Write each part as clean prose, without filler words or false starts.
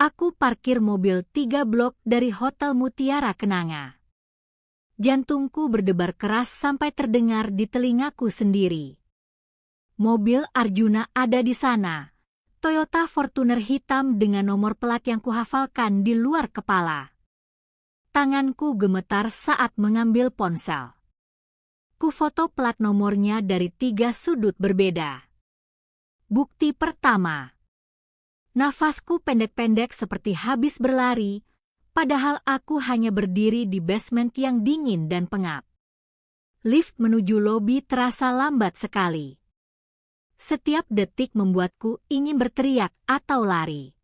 Aku parkir mobil 3 blok dari Hotel Mutiara Kenanga. Jantungku berdebar keras sampai terdengar di telingaku sendiri. Mobil Arjuna ada di sana. Toyota Fortuner hitam dengan nomor plat yang kuhafalkan di luar kepala. Tanganku gemetar saat mengambil ponsel. Kufoto plat nomornya dari 3 sudut berbeda. Bukti pertama. Nafasku pendek-pendek seperti habis berlari, padahal aku hanya berdiri di basement yang dingin dan pengap. Lift menuju lobi terasa lambat sekali. Setiap detik membuatku ingin berteriak atau lari.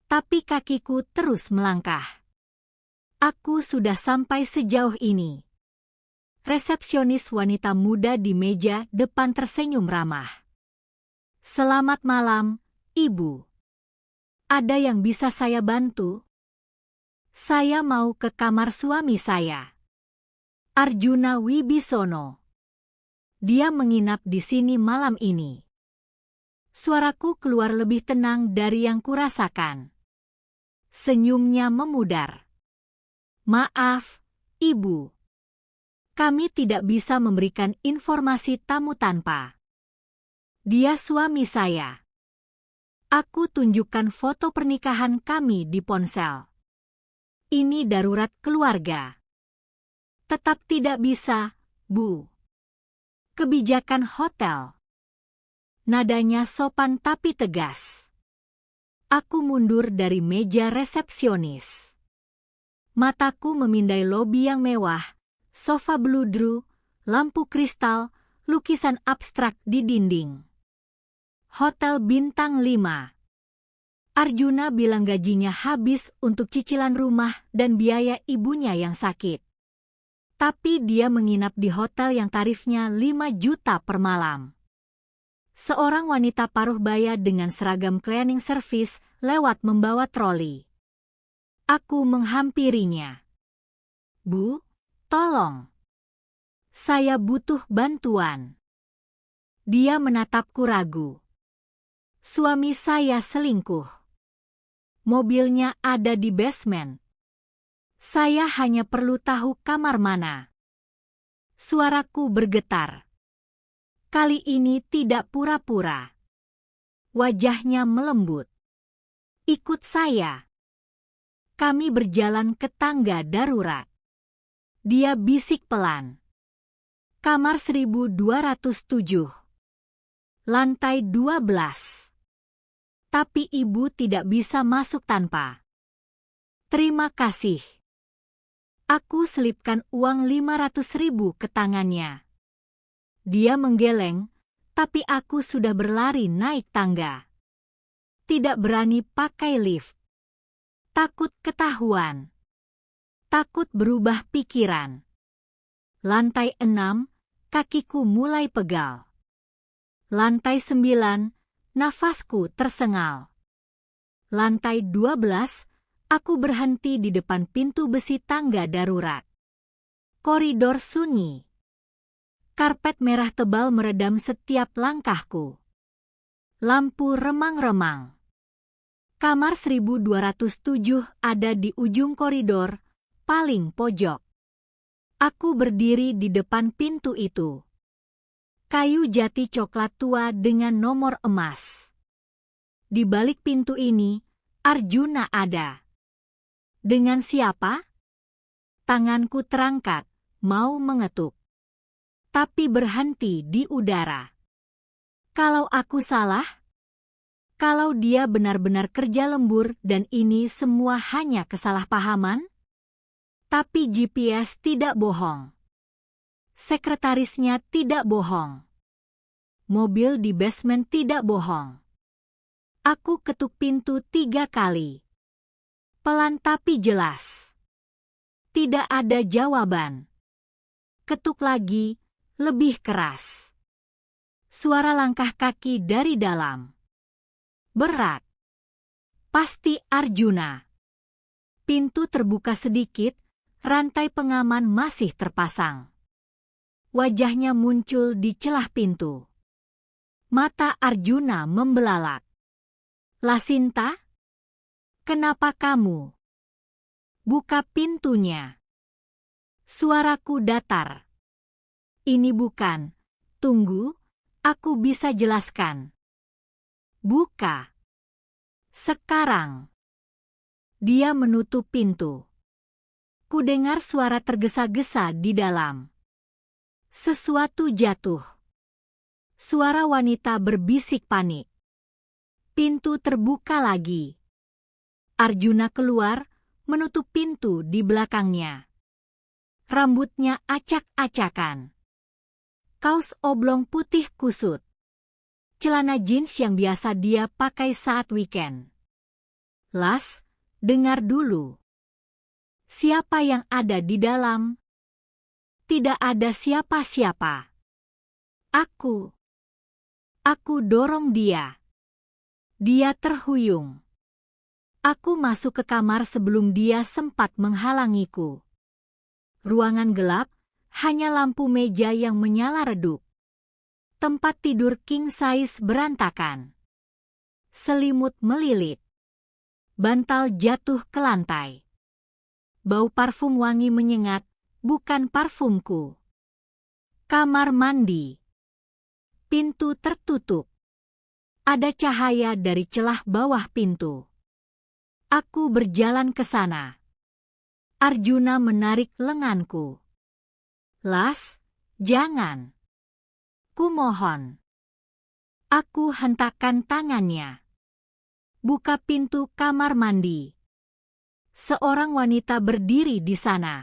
Tapi kakiku terus melangkah. Aku sudah sampai sejauh ini. Resepsionis wanita muda di meja depan tersenyum ramah. Selamat malam, Ibu. Ada yang bisa saya bantu? Saya mau ke kamar suami saya. Arjuna Wibisono. Dia menginap di sini malam ini. Suaraku keluar lebih tenang dari yang kurasakan. Senyumnya memudar. Maaf, Ibu. Kami tidak bisa memberikan informasi tamu tanpa. Dia suami saya. Aku tunjukkan foto pernikahan kami di ponsel. Ini darurat keluarga. Tetap tidak bisa, Bu. Kebijakan hotel. Nadanya sopan tapi tegas. Aku mundur dari meja resepsionis. Mataku memindai lobi yang mewah, sofa bludru, lampu kristal, lukisan abstrak di dinding. Hotel bintang 5. Arjuna bilang gajinya habis untuk cicilan rumah dan biaya ibunya yang sakit. Tapi dia menginap di hotel yang tarifnya 5 juta per malam. Seorang wanita paruh baya dengan seragam cleaning service lewat membawa troli. Aku menghampirinya. Bu, tolong. Saya butuh bantuan. Dia menatapku ragu. Suami saya selingkuh. Mobilnya ada di basement. Saya hanya perlu tahu kamar mana. Suaraku bergetar. Kali ini tidak pura-pura. Wajahnya melembut. Ikut saya. Kami berjalan ke tangga darurat. Dia bisik pelan. Kamar 1207. Lantai 12. Tapi ibu tidak bisa masuk tanpa. Terima kasih. Aku selipkan uang 500.000 ke tangannya. Dia menggeleng, tapi aku sudah berlari naik tangga. Tidak berani pakai lift. Takut ketahuan. Takut berubah pikiran. Lantai 6, kakiku mulai pegal. Lantai 9, nafasku tersengal. Lantai 12, aku berhenti di depan pintu besi tangga darurat. Koridor sunyi. Karpet merah tebal meredam setiap langkahku. Lampu remang-remang. Kamar 1207 ada di ujung koridor, paling pojok. Aku berdiri di depan pintu itu. Kayu jati coklat tua dengan nomor emas. Di balik pintu ini, Arjuna ada. Dengan siapa? Tanganku terangkat, mau mengetuk. Tapi berhenti di udara. Kalau aku salah? Kalau dia benar-benar kerja lembur dan ini semua hanya kesalahpahaman? Tapi GPS tidak bohong. Sekretarisnya tidak bohong. Mobil di basement tidak bohong. Aku ketuk pintu 3 kali. Pelan tapi jelas. Tidak ada jawaban. Ketuk lagi, lebih keras. Suara langkah kaki dari dalam. Berat. Pasti Arjuna. Pintu terbuka sedikit, rantai pengaman masih terpasang. Wajahnya muncul di celah pintu. Mata Arjuna membelalak. Lasinta? Kenapa kamu? Buka pintunya. Suaraku datar. Ini bukan. Tunggu, aku bisa jelaskan. Buka. Sekarang. Dia menutup pintu. Kudengar suara tergesa-gesa di dalam. Sesuatu jatuh. Suara wanita berbisik panik. Pintu terbuka lagi. Arjuna keluar, menutup pintu di belakangnya. Rambutnya acak-acakan. Kaos oblong putih kusut. Celana jeans yang biasa dia pakai saat weekend. Las, dengar dulu. Siapa yang ada di dalam? Tidak ada siapa-siapa. Aku. Aku dorong dia. Dia terhuyung. Aku masuk ke kamar sebelum dia sempat menghalangiku. Ruangan gelap, hanya lampu meja yang menyala redup. Tempat tidur king size berantakan. Selimut melilit. Bantal jatuh ke lantai. Bau parfum wangi menyengat, bukan parfumku. Kamar mandi. Pintu tertutup. Ada cahaya dari celah bawah pintu. Aku berjalan ke sana. Arjuna menarik lenganku. Las, jangan. Kumohon. Aku hentakkan tangannya. Buka pintu kamar mandi. Seorang wanita berdiri di sana.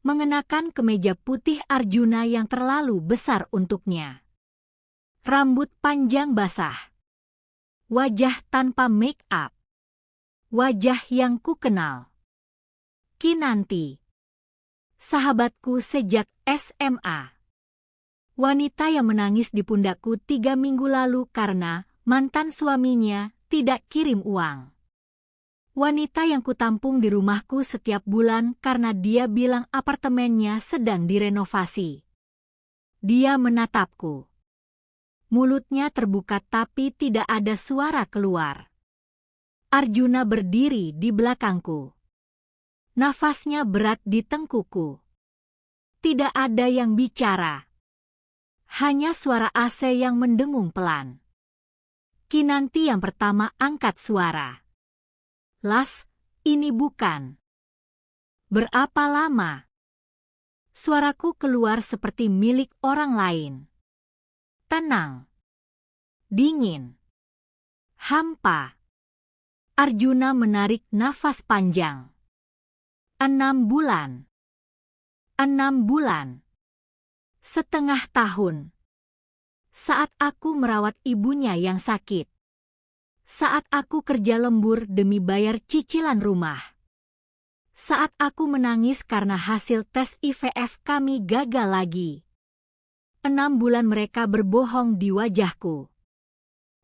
Mengenakan kemeja putih Arjuna yang terlalu besar untuknya. Rambut panjang basah. Wajah tanpa make up. Wajah yang kukenal. Kinanti. Sahabatku sejak SMA. Wanita yang menangis di pundakku 3 minggu lalu karena mantan suaminya tidak kirim uang. Wanita yang kutampung di rumahku setiap bulan karena dia bilang apartemennya sedang direnovasi. Dia menatapku. Mulutnya terbuka tapi tidak ada suara keluar. Arjuna berdiri di belakangku. Nafasnya berat di tengkuku. Tidak ada yang bicara. Hanya suara AC yang mendengung pelan. Kinanti yang pertama angkat suara. Las, ini bukan. Berapa lama? Suaraku keluar seperti milik orang lain. Tenang. Dingin. Hampa. Arjuna menarik nafas panjang. 6 bulan. 6 bulan. Setengah tahun. Saat aku merawat ibunya yang sakit. Saat aku kerja lembur demi bayar cicilan rumah. Saat aku menangis karena hasil tes IVF kami gagal lagi. 6 bulan mereka berbohong di wajahku.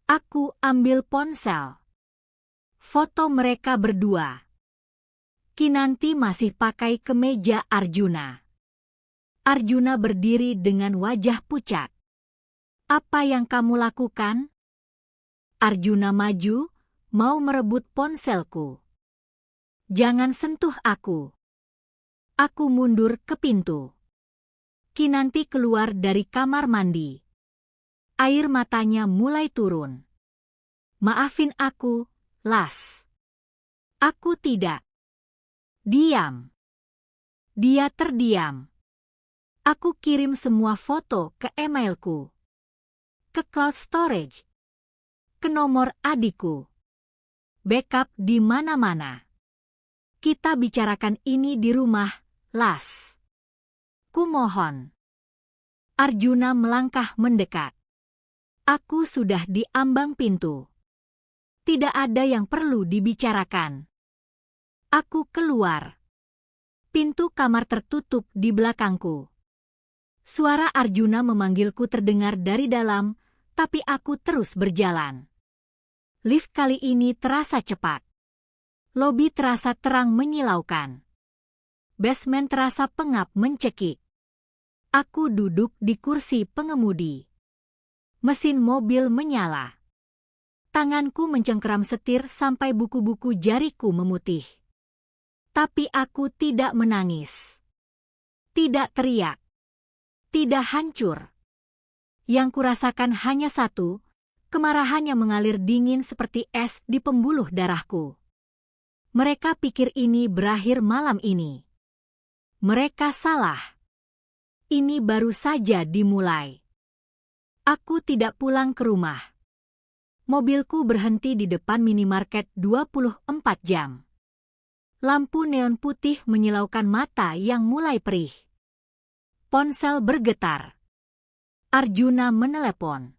Aku ambil ponsel. Foto mereka berdua. Kinanti masih pakai kemeja Arjuna. Arjuna berdiri dengan wajah pucat. Apa yang kamu lakukan? Arjuna maju, mau merebut ponselku. Jangan sentuh aku. Aku mundur ke pintu. Kinanti keluar dari kamar mandi. Air matanya mulai turun. Maafin aku, Las. Aku tidak. Diam. Dia terdiam. Aku kirim semua foto ke emailku. Ke cloud storage. Ke nomor adikku. Backup di mana-mana. Kita bicarakan ini di rumah, Las. Kumohon. Arjuna melangkah mendekat. Aku sudah di ambang pintu. Tidak ada yang perlu dibicarakan. Aku keluar. Pintu kamar tertutup di belakangku. Suara Arjuna memanggilku terdengar dari dalam, tapi aku terus berjalan. Lift kali ini terasa cepat. Lobi terasa terang menyilaukan. Basement terasa pengap mencekik. Aku duduk di kursi pengemudi. Mesin mobil menyala. Tanganku mencengkeram setir sampai buku-buku jariku memutih. Tapi aku tidak menangis. Tidak teriak. Tidak hancur. Yang kurasakan hanya satu, kemarahan yang mengalir dingin seperti es di pembuluh darahku. Mereka pikir ini berakhir malam ini. Mereka salah. Ini baru saja dimulai. Aku tidak pulang ke rumah. Mobilku berhenti di depan minimarket 24 jam. Lampu neon putih menyilaukan mata yang mulai perih. Ponsel bergetar. Arjuna menelepon.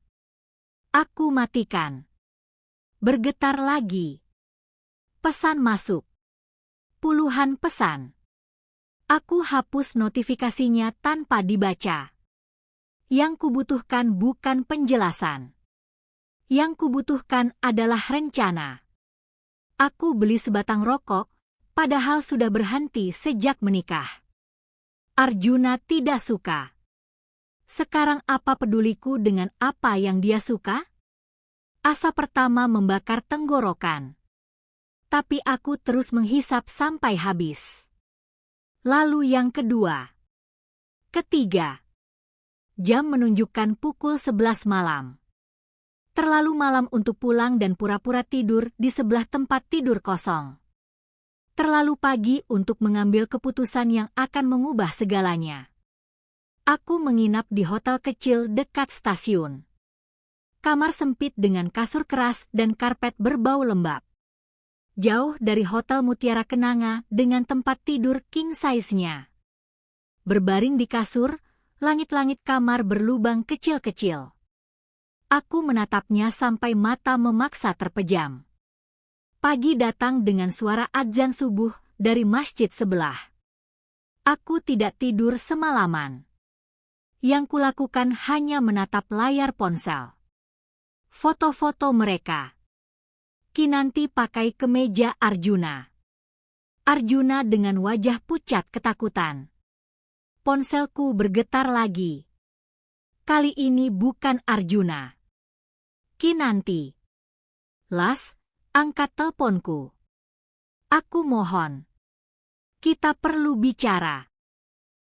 Aku matikan. Bergetar lagi. Pesan masuk. Puluhan pesan. Aku hapus notifikasinya tanpa dibaca. Yang kubutuhkan bukan penjelasan. Yang kubutuhkan adalah rencana. Aku beli sebatang rokok, padahal sudah berhenti sejak menikah. Arjuna tidak suka. Sekarang apa peduliku dengan apa yang dia suka? Asa pertama membakar tenggorokan. Tapi aku terus menghisap sampai habis. Lalu yang kedua. Ketiga. Jam menunjukkan pukul 11 malam. Terlalu malam untuk pulang dan pura-pura tidur di sebelah tempat tidur kosong. Terlalu pagi untuk mengambil keputusan yang akan mengubah segalanya. Aku menginap di hotel kecil dekat stasiun. Kamar sempit dengan kasur keras dan karpet berbau lembab. Jauh dari Hotel Mutiara Kenanga dengan tempat tidur king size-nya. Berbaring di kasur, langit-langit kamar berlubang kecil-kecil. Aku menatapnya sampai mata memaksa terpejam. Pagi datang dengan suara adzan subuh dari masjid sebelah. Aku tidak tidur semalaman. Yang kulakukan hanya menatap layar ponsel. Foto-foto mereka. Kinanti pakai kemeja Arjuna. Arjuna dengan wajah pucat ketakutan. Ponselku bergetar lagi. Kali ini bukan Arjuna. Kinanti. Las, angkat teleponku. Aku mohon. Kita perlu bicara.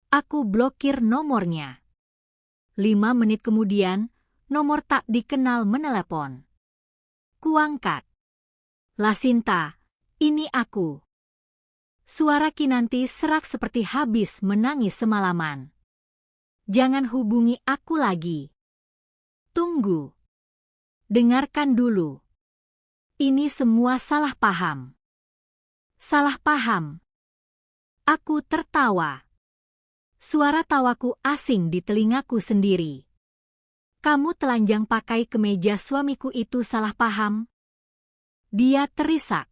Aku blokir nomornya. 5 menit kemudian, nomor tak dikenal menelepon. Kuangkat. Lasinta, ini aku. Suara Kinanti serak seperti habis menangis semalaman. Jangan hubungi aku lagi. Tunggu. Dengarkan dulu. Ini semua salah paham. Salah paham. Aku tertawa. Suara tawaku asing di telingaku sendiri. Kamu telanjang pakai kemeja suamiku itu salah paham? Dia terisak.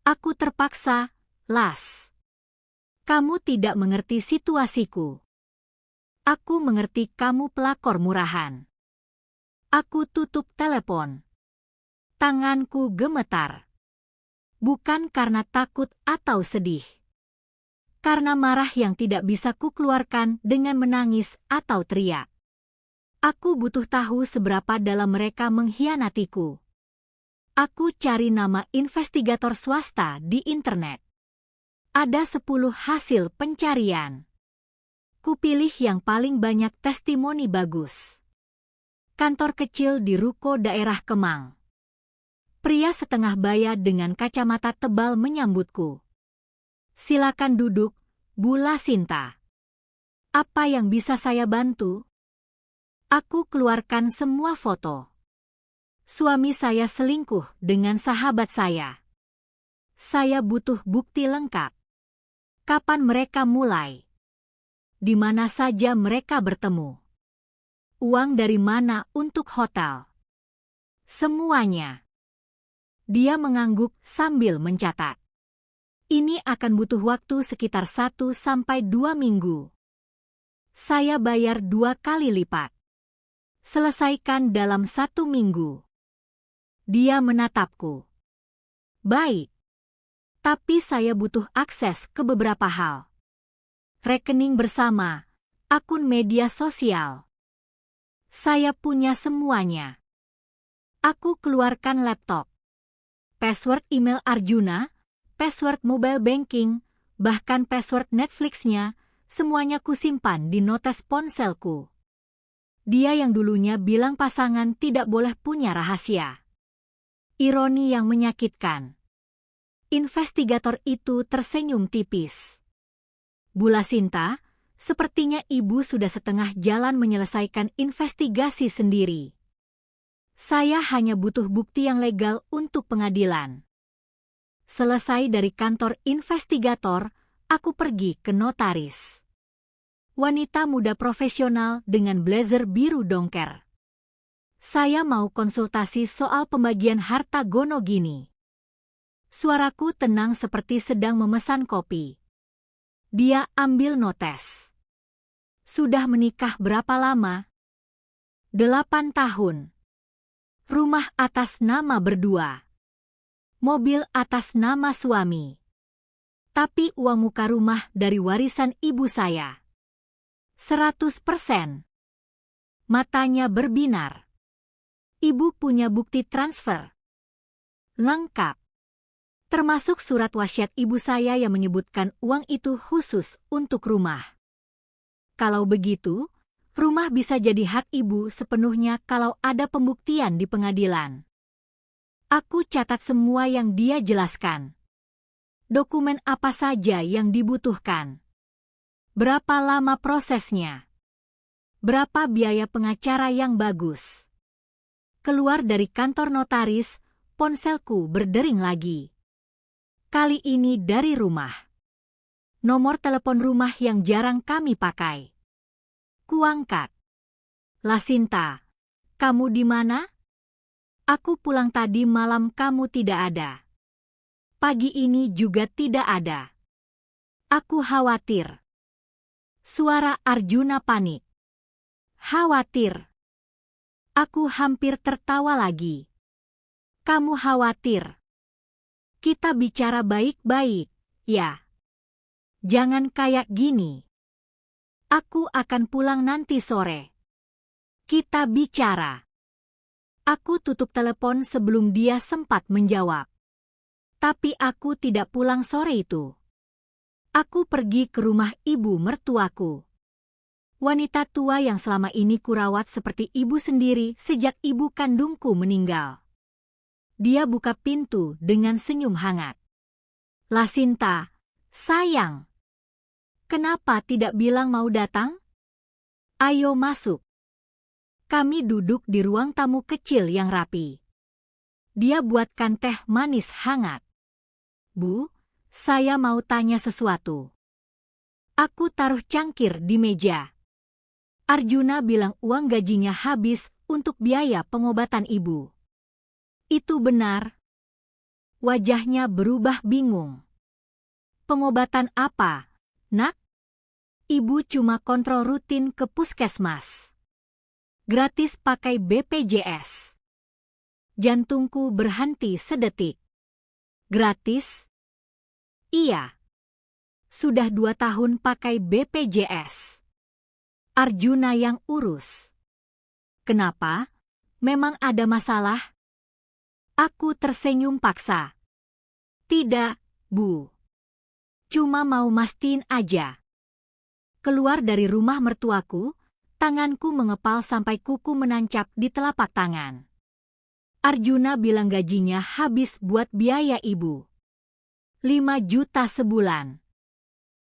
Aku terpaksa, Las. Kamu tidak mengerti situasiku. Aku mengerti kamu pelakor murahan. Aku tutup telepon. Tanganku gemetar. Bukan karena takut atau sedih. Karena marah yang tidak bisa kukeluarkan dengan menangis atau teriak. Aku butuh tahu seberapa dalam mereka mengkhianatiku. Aku cari nama investigator swasta di internet. Ada 10 hasil pencarian. Kupilih yang paling banyak testimoni bagus. Kantor kecil di ruko daerah Kemang. Pria setengah baya dengan kacamata tebal menyambutku. Silakan duduk, Bu Lasinta. Apa yang bisa saya bantu? Aku keluarkan semua foto. Suami saya selingkuh dengan sahabat saya. Saya butuh bukti lengkap. Kapan mereka mulai? Di mana saja mereka bertemu? Uang dari mana untuk hotel? Semuanya. Dia mengangguk sambil mencatat. Ini akan butuh waktu sekitar 1 sampai 2 minggu. Saya bayar 2 kali lipat. Selesaikan dalam 1 minggu. Dia menatapku. Baik. Tapi saya butuh akses ke beberapa hal. Rekening bersama, akun media sosial. Saya punya semuanya. Aku keluarkan laptop. Password email Arjuna, password mobile banking, bahkan password Netflix-nya, semuanya kusimpan di notes ponselku. Dia yang dulunya bilang pasangan tidak boleh punya rahasia. Ironi yang menyakitkan. Investigator itu tersenyum tipis. Bu Lasinta, sepertinya ibu sudah setengah jalan menyelesaikan investigasi sendiri. Saya hanya butuh bukti yang legal untuk pengadilan. Selesai dari kantor investigator, aku pergi ke notaris. Wanita muda profesional dengan blazer biru dongker. Saya mau konsultasi soal pembagian harta gono gini. Suaraku tenang seperti sedang memesan kopi. Dia ambil notes. Sudah menikah berapa lama? 8 tahun. Rumah atas nama berdua. Mobil atas nama suami. Tapi uang muka rumah dari warisan ibu saya. 100%. Matanya berbinar. Ibu punya bukti transfer. Lengkap. Termasuk surat wasiat ibu saya yang menyebutkan uang itu khusus untuk rumah. Kalau begitu, rumah bisa jadi hak ibu sepenuhnya kalau ada pembuktian di pengadilan. Aku catat semua yang dia jelaskan. Dokumen apa saja yang dibutuhkan. Berapa lama prosesnya? Berapa biaya pengacara yang bagus? Keluar dari kantor notaris, ponselku berdering lagi. Kali ini dari rumah. Nomor telepon rumah yang jarang kami pakai. Kuangkat. Lasinta, kamu di mana? Aku pulang tadi malam kamu tidak ada. Pagi ini juga tidak ada. Aku khawatir. Suara Arjuna panik. Khawatir. Aku hampir tertawa lagi. Kamu khawatir. Kita bicara baik-baik, ya. Jangan kayak gini. Aku akan pulang nanti sore. Kita bicara. Aku tutup telepon sebelum dia sempat menjawab. Tapi aku tidak pulang sore itu. Aku pergi ke rumah ibu mertuaku. Wanita tua yang selama ini kurawat seperti ibu sendiri sejak ibu kandungku meninggal. Dia buka pintu dengan senyum hangat. Lasinta, sayang. Kenapa tidak bilang mau datang? Ayo masuk. Kami duduk di ruang tamu kecil yang rapi. Dia buatkan teh manis hangat. Bu, saya mau tanya sesuatu. Aku taruh cangkir di meja. Arjuna bilang uang gajinya habis untuk biaya pengobatan ibu. Itu benar. Wajahnya berubah bingung. Pengobatan apa, nak? Ibu cuma kontrol rutin ke puskesmas. Gratis pakai BPJS. Jantungku berhenti sedetik. Gratis? Iya. Sudah 2 tahun pakai BPJS. Arjuna yang urus. Kenapa? Memang ada masalah? Aku tersenyum paksa. Tidak, Bu. Cuma mau mastiin aja. Keluar dari rumah mertuaku, tanganku mengepal sampai kuku menancap di telapak tangan. Arjuna bilang gajinya habis buat biaya ibu. 5 juta sebulan.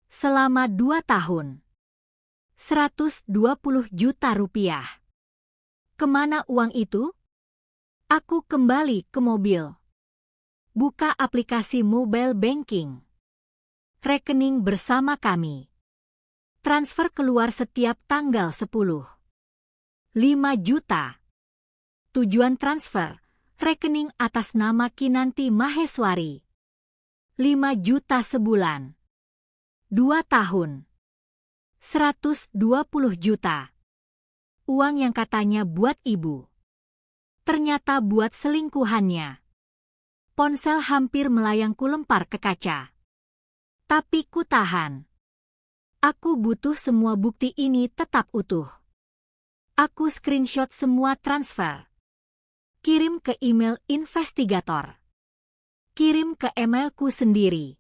Selama 2 tahun. 120 juta rupiah. Kemana uang itu? Aku kembali ke mobil. Buka aplikasi mobile banking. Rekening bersama kami. Transfer keluar setiap tanggal 10. 5 juta. Tujuan transfer, rekening atas nama Kinanti Maheswari. 5 juta sebulan. 2 tahun. 120 juta. Uang yang katanya buat ibu. Ternyata buat selingkuhannya. Ponsel hampir melayangku lempar ke kaca. Tapi ku tahan. Aku butuh semua bukti ini tetap utuh. Aku screenshot semua transfer. Kirim ke email investigator. Kirim ke emailku sendiri.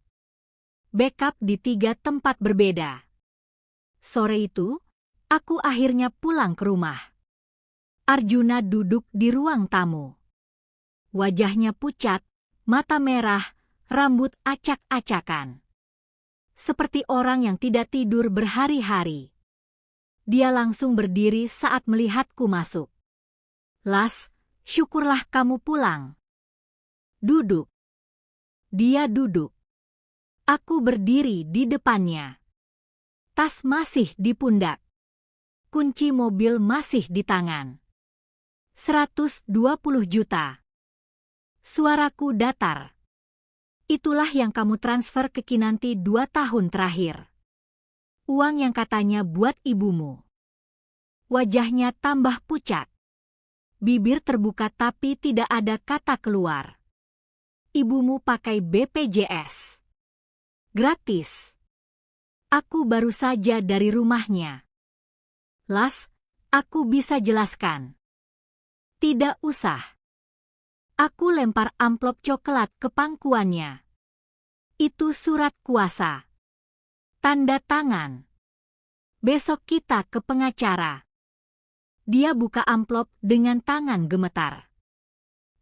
Backup di 3 tempat berbeda. Sore itu, aku akhirnya pulang ke rumah. Arjuna duduk di ruang tamu. Wajahnya pucat, mata merah, rambut acak-acakan. Seperti orang yang tidak tidur berhari-hari. Dia langsung berdiri saat melihatku masuk. Las, syukurlah kamu pulang. Duduk. Dia duduk. Aku berdiri di depannya. Tas masih di pundak. Kunci mobil masih di tangan. 120 juta. Suaraku datar. Itulah yang kamu transfer ke Kinanti 2 tahun terakhir. Uang yang katanya buat ibumu. Wajahnya tambah pucat. Bibir terbuka tapi tidak ada kata keluar. Ibumu pakai BPJS. Gratis. Aku baru saja dari rumahnya. Las, aku bisa jelaskan. Tidak usah. Aku lempar amplop coklat ke pangkuannya. Itu surat kuasa. Tanda tangan. Besok kita ke pengacara. Dia buka amplop dengan tangan gemetar.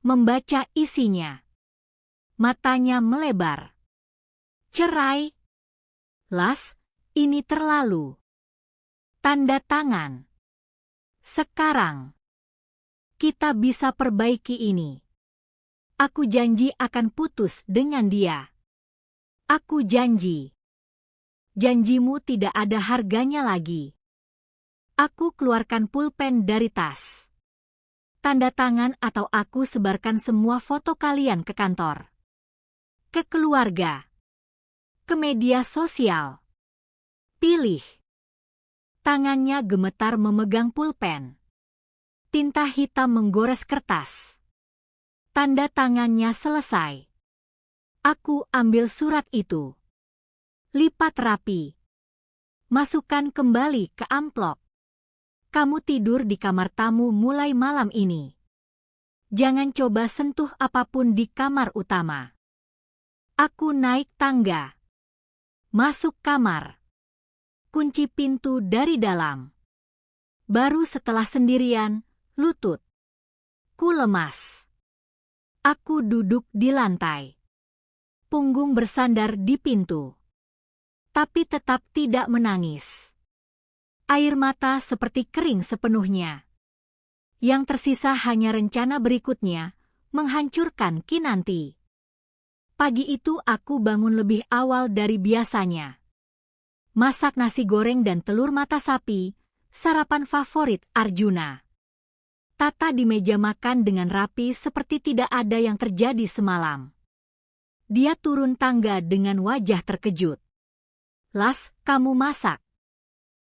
Membaca isinya. Matanya melebar. Cerai. Las, ini terlalu. Tanda tangan. Sekarang. Kita bisa perbaiki ini. Aku janji akan putus dengan dia. Aku janji. Janjimu tidak ada harganya lagi. Aku keluarkan pulpen dari tas. Tanda tangan atau aku sebarkan semua foto kalian ke kantor. Ke keluarga. Ke media sosial. Pilih. Tangannya gemetar memegang pulpen. Tinta hitam menggores kertas. Tanda tangannya selesai. Aku ambil surat itu. Lipat rapi. Masukkan kembali ke amplop. Kamu tidur di kamar tamu mulai malam ini. Jangan coba sentuh apapun di kamar utama. Aku naik tangga. Masuk kamar. Kunci pintu dari dalam. Baru setelah sendirian, lutut. Ku lemas. Aku duduk di lantai. Punggung bersandar di pintu. Tapi tetap tidak menangis. Air mata seperti kering sepenuhnya. Yang tersisa hanya rencana berikutnya, menghancurkan Kinanti. Pagi itu aku bangun lebih awal dari biasanya. Masak nasi goreng dan telur mata sapi, sarapan favorit Arjuna. Tata di meja makan dengan rapi seperti tidak ada yang terjadi semalam. Dia turun tangga dengan wajah terkejut. Las, kamu masak.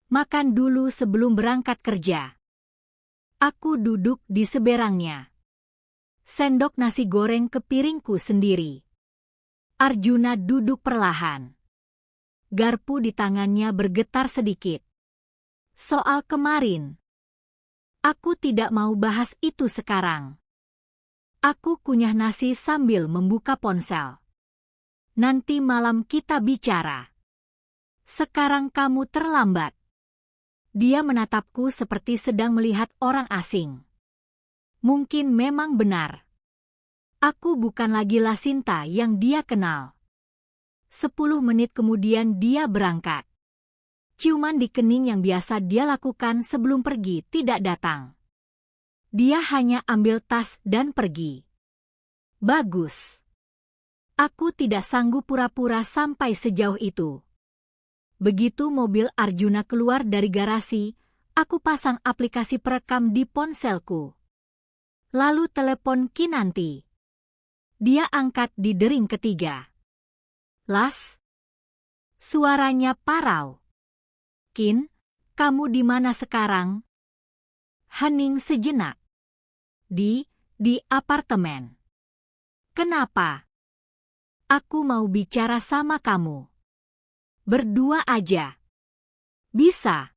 Makan dulu sebelum berangkat kerja. Aku duduk di seberangnya. Sendok nasi goreng ke piringku sendiri. Arjuna duduk perlahan. Garpu di tangannya bergetar sedikit. Soal kemarin. Aku tidak mau bahas itu sekarang. Aku kunyah nasi sambil membuka ponsel. Nanti malam kita bicara. Sekarang kamu terlambat. Dia menatapku seperti sedang melihat orang asing. Mungkin memang benar. Aku bukan lagi Lasinta yang dia kenal. 10 menit kemudian dia berangkat. Ciuman di kening yang biasa dia lakukan sebelum pergi tidak datang. Dia hanya ambil tas dan pergi. Bagus. Aku tidak sanggup pura-pura sampai sejauh itu. Begitu mobil Arjuna keluar dari garasi, aku pasang aplikasi perekam di ponselku. Lalu telepon Kinanti. Dia angkat di dering ketiga. Las? Suaranya parau. Kin, kamu di mana sekarang? Hening sejenak. Di apartemen. Kenapa? Aku mau bicara sama kamu. Berdua aja. Bisa.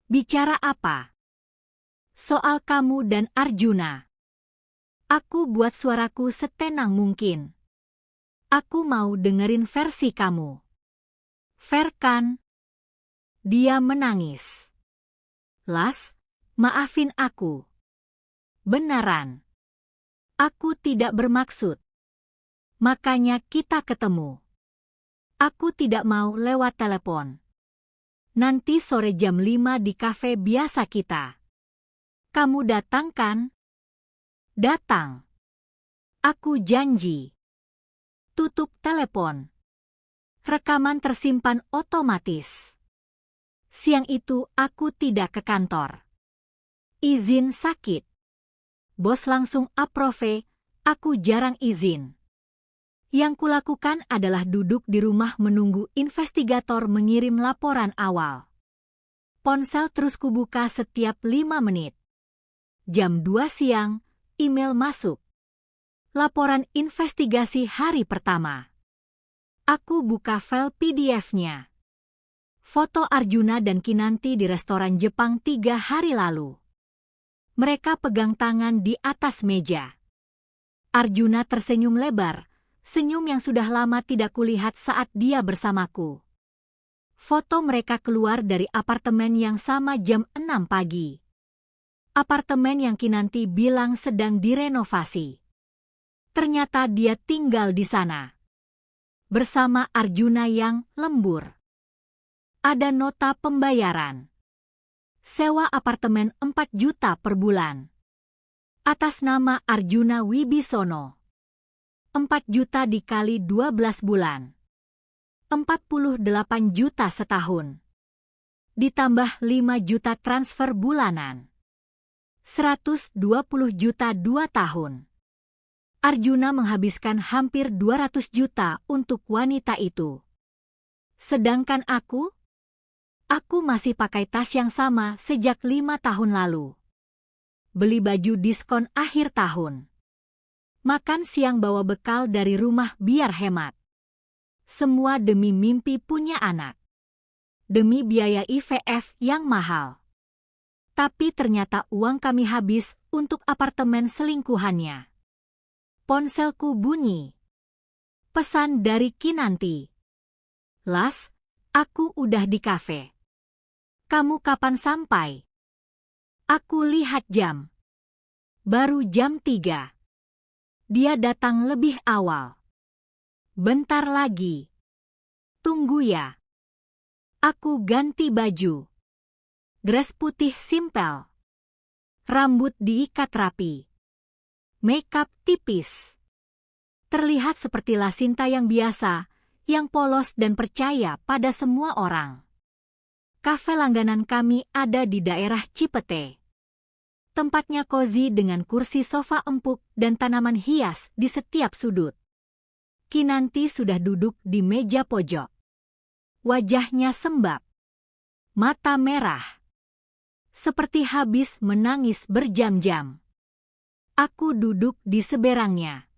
Bicara apa? Soal kamu dan Arjuna. Aku buat suaraku setenang mungkin. Aku mau dengerin versi kamu. Fair kan? Dia menangis. Las, maafin aku. Beneran. Aku tidak bermaksud. Makanya kita ketemu. Aku tidak mau lewat telepon. Nanti sore jam 5 di kafe biasa kita. Kamu datang kan? Datang. Aku janji. Tutup telepon. Rekaman tersimpan otomatis. Siang itu aku tidak ke kantor. Izin sakit. Bos langsung approve, aku jarang izin. Yang kulakukan adalah duduk di rumah menunggu investigator mengirim laporan awal. Ponsel terus kubuka setiap 5 menit. Jam 2 siang, email masuk. Laporan investigasi hari pertama. Aku buka file PDF-nya. Foto Arjuna dan Kinanti di restoran Jepang 3 hari lalu. Mereka pegang tangan di atas meja. Arjuna tersenyum lebar, senyum yang sudah lama tidak kulihat saat dia bersamaku. Foto mereka keluar dari apartemen yang sama jam 6 pagi. Apartemen yang Kinanti bilang sedang direnovasi. Ternyata dia tinggal di sana. Bersama Arjuna yang lembur. Ada nota pembayaran. Sewa apartemen 4 juta per bulan. Atas nama Arjuna Wibisono. 4 juta dikali 12 bulan. 48 juta setahun. Ditambah 5 juta transfer bulanan. 120 juta 2 tahun. Arjuna menghabiskan hampir 200 juta untuk wanita itu. Sedangkan aku masih pakai tas yang sama sejak 5 tahun lalu. Beli baju diskon akhir tahun. Makan siang bawa bekal dari rumah biar hemat. Semua demi mimpi punya anak. Demi biaya IVF yang mahal. Tapi ternyata uang kami habis untuk apartemen selingkuhannya. Ponselku bunyi. Pesan dari Kinanti. Las, aku udah di kafe. Kamu kapan sampai? Aku lihat jam. Baru jam 3. Dia datang lebih awal. Bentar lagi. Tunggu ya. Aku ganti baju. Dress putih simpel. Rambut diikat rapi. Makeup tipis. Terlihat seperti Lasinta yang biasa, yang polos dan percaya pada semua orang. Kafe langganan kami ada di daerah Cipete. Tempatnya cozy dengan kursi sofa empuk dan tanaman hias di setiap sudut. Kinanti sudah duduk di meja pojok. Wajahnya sembab. Mata merah. Seperti habis menangis berjam-jam. Aku duduk di seberangnya.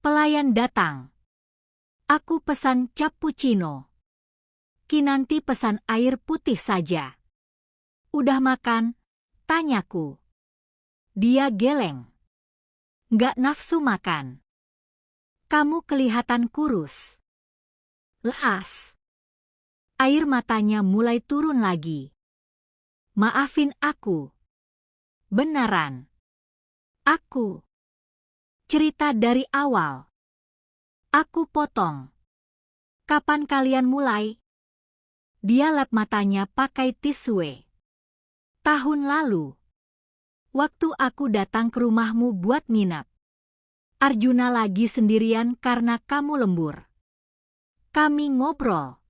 Pelayan datang. Aku pesan cappuccino. Kinanti pesan air putih saja. Udah makan? Tanyaku. Dia geleng. Nggak nafsu makan. Kamu kelihatan kurus. Las. Air matanya mulai turun lagi. Maafin aku. Beneran. Aku. Cerita dari awal. Aku potong. Kapan kalian mulai? Dia lap matanya pakai tisu. Tahun lalu. Waktu aku datang ke rumahmu buat nginap. Arjuna lagi sendirian karena kamu lembur. Kami ngobrol.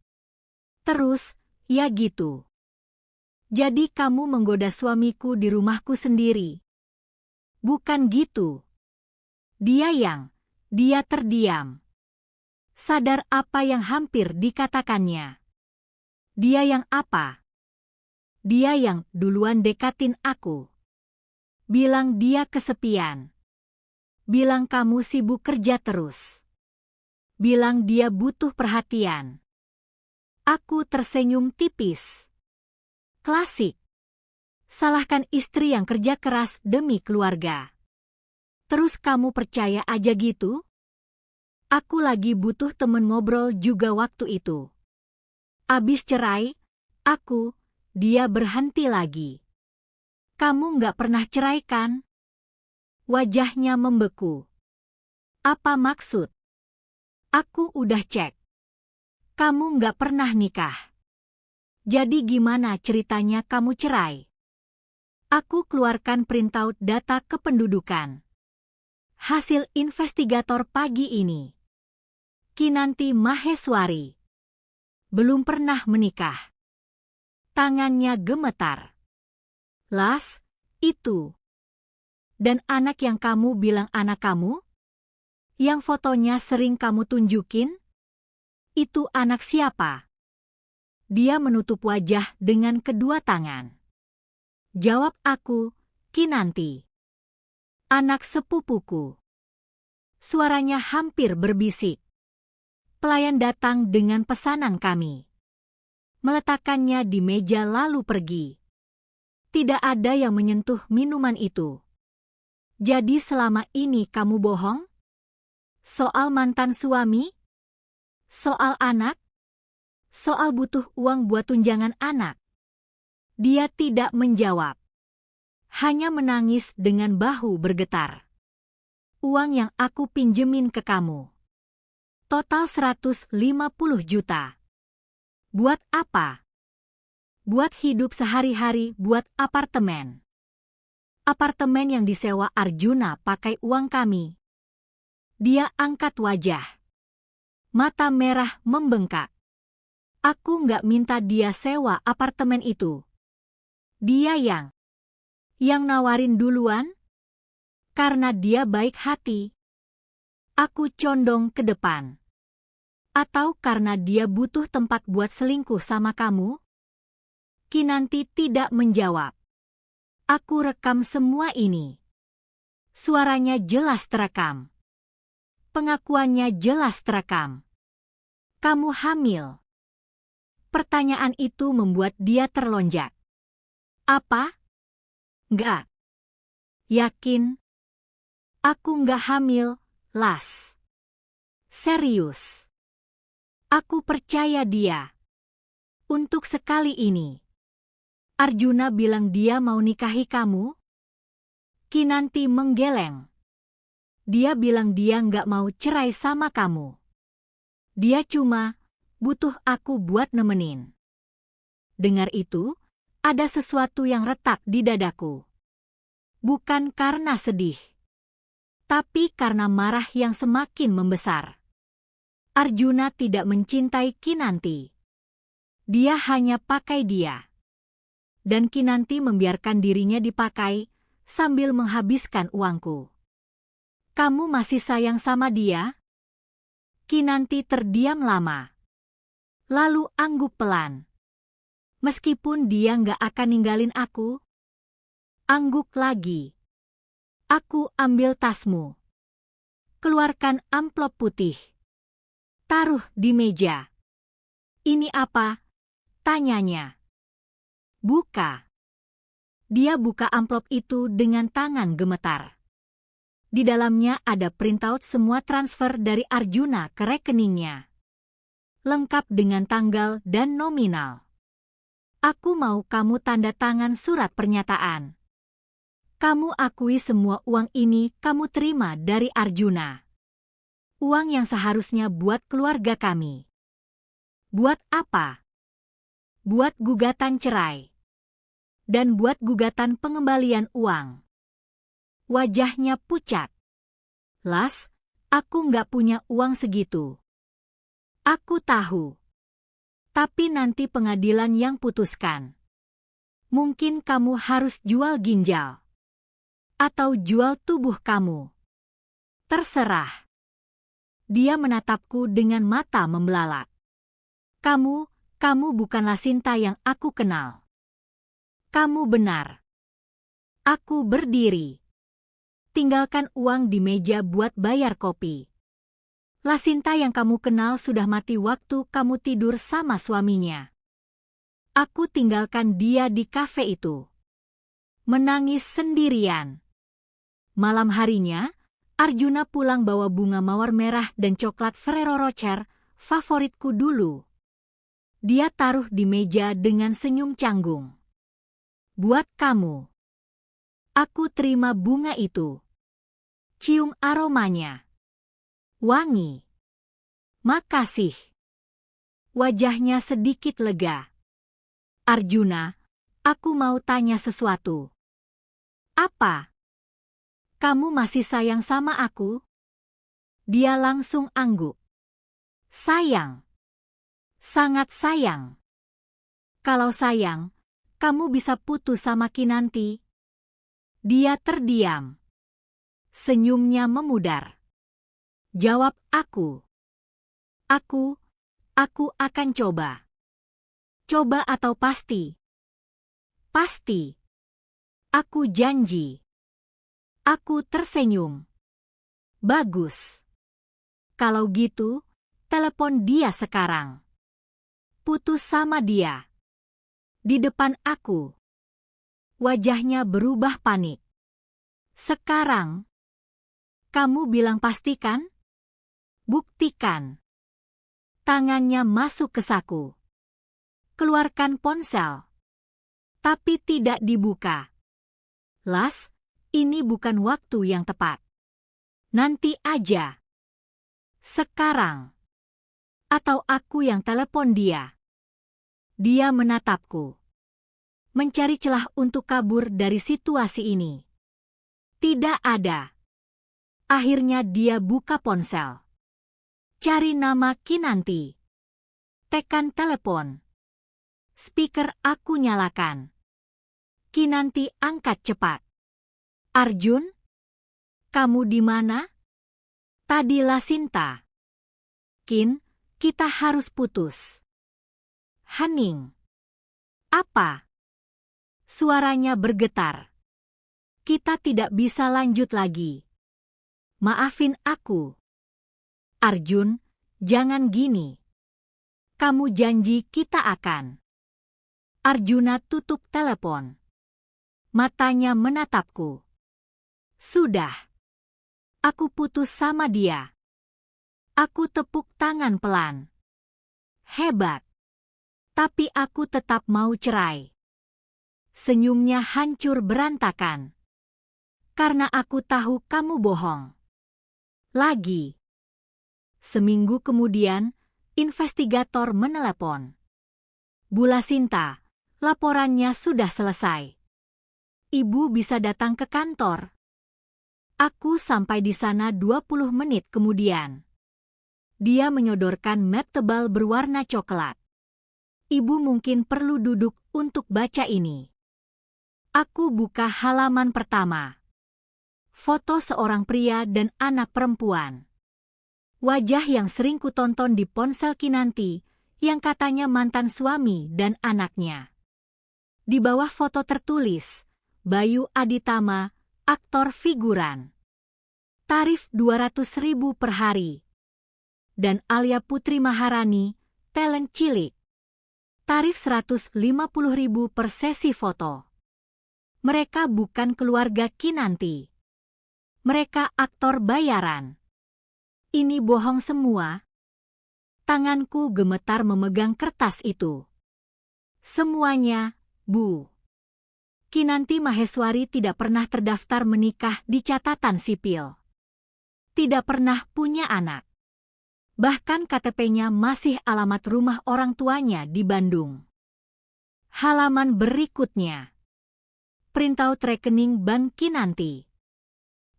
Terus, ya gitu. Jadi kamu menggoda suamiku di rumahku sendiri. Bukan gitu. Dia terdiam. Sadar apa yang hampir dikatakannya. Dia yang apa? Dia yang duluan dekatin aku. Bilang dia kesepian. Bilang kamu sibuk kerja terus. Bilang dia butuh perhatian. Aku tersenyum tipis. Klasik. Salahkan istri yang kerja keras demi keluarga. Terus kamu percaya aja gitu? Aku lagi butuh temen ngobrol juga waktu itu. Abis cerai, dia berhenti lagi. Kamu nggak pernah cerai kan? Wajahnya membeku. Apa maksud? Aku udah cek. Kamu nggak pernah nikah. Jadi gimana ceritanya kamu cerai? Aku keluarkan printout data kependudukan. Hasil investigator pagi ini. Kinanti Maheswari. Belum pernah menikah. Tangannya gemetar. Las, itu. Dan anak yang kamu bilang anak kamu? Yang fotonya sering kamu tunjukin? Itu anak siapa? Dia menutup wajah dengan kedua tangan. Jawab aku, Kinanti. Anak sepupuku. Suaranya hampir berbisik. Pelayan datang dengan pesanan kami. Meletakkannya di meja lalu pergi. Tidak ada yang menyentuh minuman itu. Jadi selama ini kamu bohong? Soal mantan suami? Soal anak? Soal butuh uang buat tunjangan anak? Dia tidak menjawab. Hanya menangis dengan bahu bergetar. Uang yang aku pinjemin ke kamu. Total 150 juta. Buat apa? Buat hidup sehari-hari, buat apartemen. Apartemen yang disewa Arjuna pakai uang kami. Dia angkat wajah. Mata merah membengkak. Aku nggak minta dia sewa apartemen itu. Dia yang nawarin duluan? Karena dia baik hati. Aku condong ke depan. Atau karena dia butuh tempat buat selingkuh sama kamu? Kinanti tidak menjawab. Aku rekam semua ini. Suaranya jelas terekam. Pengakuannya jelas terekam. Kamu hamil. Pertanyaan itu membuat dia terlonjak. Apa? Nggak. Yakin? Aku nggak hamil, Las. Serius. Aku percaya dia. Untuk sekali ini. Arjuna bilang dia mau nikahi kamu? Kinanti menggeleng. Dia bilang dia nggak mau cerai sama kamu. Dia cuma butuh aku buat nemenin. Dengar itu, ada sesuatu yang retak di dadaku. Bukan karena sedih, tapi karena marah yang semakin membesar. Arjuna tidak mencintai Kinanti. Dia hanya pakai dia. Dan Kinanti membiarkan dirinya dipakai sambil menghabiskan uangku. Kamu masih sayang sama dia? Kinanti terdiam lama. Lalu angguk pelan. Meskipun dia nggak akan ninggalin aku. Angguk lagi. Aku ambil tasmu. Keluarkan amplop putih. Taruh di meja. Ini apa? Tanyanya. Buka. Dia buka amplop itu dengan tangan gemetar. Di dalamnya ada printout semua transfer dari Arjuna ke rekeningnya. Lengkap dengan tanggal dan nominal. Aku mau kamu tanda tangan surat pernyataan. Kamu akui semua uang ini kamu terima dari Arjuna. Uang yang seharusnya buat keluarga kami. Buat apa? Buat gugatan cerai. Dan buat gugatan pengembalian uang. Wajahnya pucat. Las, aku nggak punya uang segitu. Aku tahu. Tapi nanti pengadilan yang putuskan. Mungkin kamu harus jual ginjal. Atau jual tubuh kamu. Terserah. Dia menatapku dengan mata membelalak. Kamu bukanlah Sinta yang aku kenal. Kamu benar. Aku berdiri. Tinggalkan uang di meja buat bayar kopi. Lasinta yang kamu kenal sudah mati waktu kamu tidur sama suaminya. Aku tinggalkan dia di kafe itu. Menangis sendirian. Malam harinya, Arjuna pulang bawa bunga mawar merah dan coklat Ferrero Rocher, favoritku dulu. Dia taruh di meja dengan senyum canggung. Buat kamu. Aku terima bunga itu. Cium aromanya. Wangi. Makasih. Wajahnya sedikit lega. Arjuna, aku mau tanya sesuatu. Apa? Kamu masih sayang sama aku? Dia langsung angguk. Sayang. Sangat sayang. Kalau sayang, kamu bisa putus sama Kinanti. Dia terdiam. Senyumnya memudar. Jawab aku. Aku akan coba. Coba atau pasti? Pasti. Aku janji. Aku tersenyum. Bagus. Kalau gitu, telepon dia sekarang. Putus sama dia. Di depan aku. Wajahnya berubah panik. Sekarang. Kamu bilang pastikan? Buktikan. Tangannya masuk ke saku. Keluarkan ponsel. Tapi tidak dibuka. Las, ini bukan waktu yang tepat. Nanti aja. Sekarang. Atau aku yang telepon dia. Dia menatapku. Mencari celah untuk kabur dari situasi ini. Tidak ada. Akhirnya dia buka ponsel. Cari nama Kinanti. Tekan telepon. Speaker aku nyalakan. Kinanti angkat cepat. Arjun? Kamu di mana? Tadi Lasinta. Kin, kita harus putus. Hening. Apa? Suaranya bergetar. Kita tidak bisa lanjut lagi. Maafin aku. Arjun, jangan gini. Kamu janji kita akan. Arjuna tutup telepon. Matanya menatapku. Sudah. Aku putus sama dia. Aku tepuk tangan pelan. Hebat. Tapi aku tetap mau cerai. Senyumnya hancur berantakan. Karena aku tahu kamu bohong. Lagi. Seminggu kemudian, investigator menelepon. Bu Lasinta, laporannya sudah selesai. Ibu bisa datang ke kantor. Aku sampai di sana 20 menit kemudian. Dia menyodorkan map tebal berwarna coklat. Ibu mungkin perlu duduk untuk baca ini. Aku buka halaman pertama. Foto seorang pria dan anak perempuan. Wajah yang sering kutonton di ponsel Kinanti, yang katanya mantan suami dan anaknya. Di bawah foto tertulis, Bayu Aditama, aktor figuran. Tarif 200.000 per hari. Dan Alia Putri Maharani, talent cilik. Tarif 150.000 per sesi foto. Mereka bukan keluarga Kinanti. Mereka aktor bayaran. Ini bohong semua. Tanganku gemetar memegang kertas itu. Semuanya, Bu. Kinanti Maheswari tidak pernah terdaftar menikah di catatan sipil. Tidak pernah punya anak. Bahkan KTP-nya masih alamat rumah orang tuanya di Bandung. Halaman berikutnya. Printout rekening Bank Kinanti.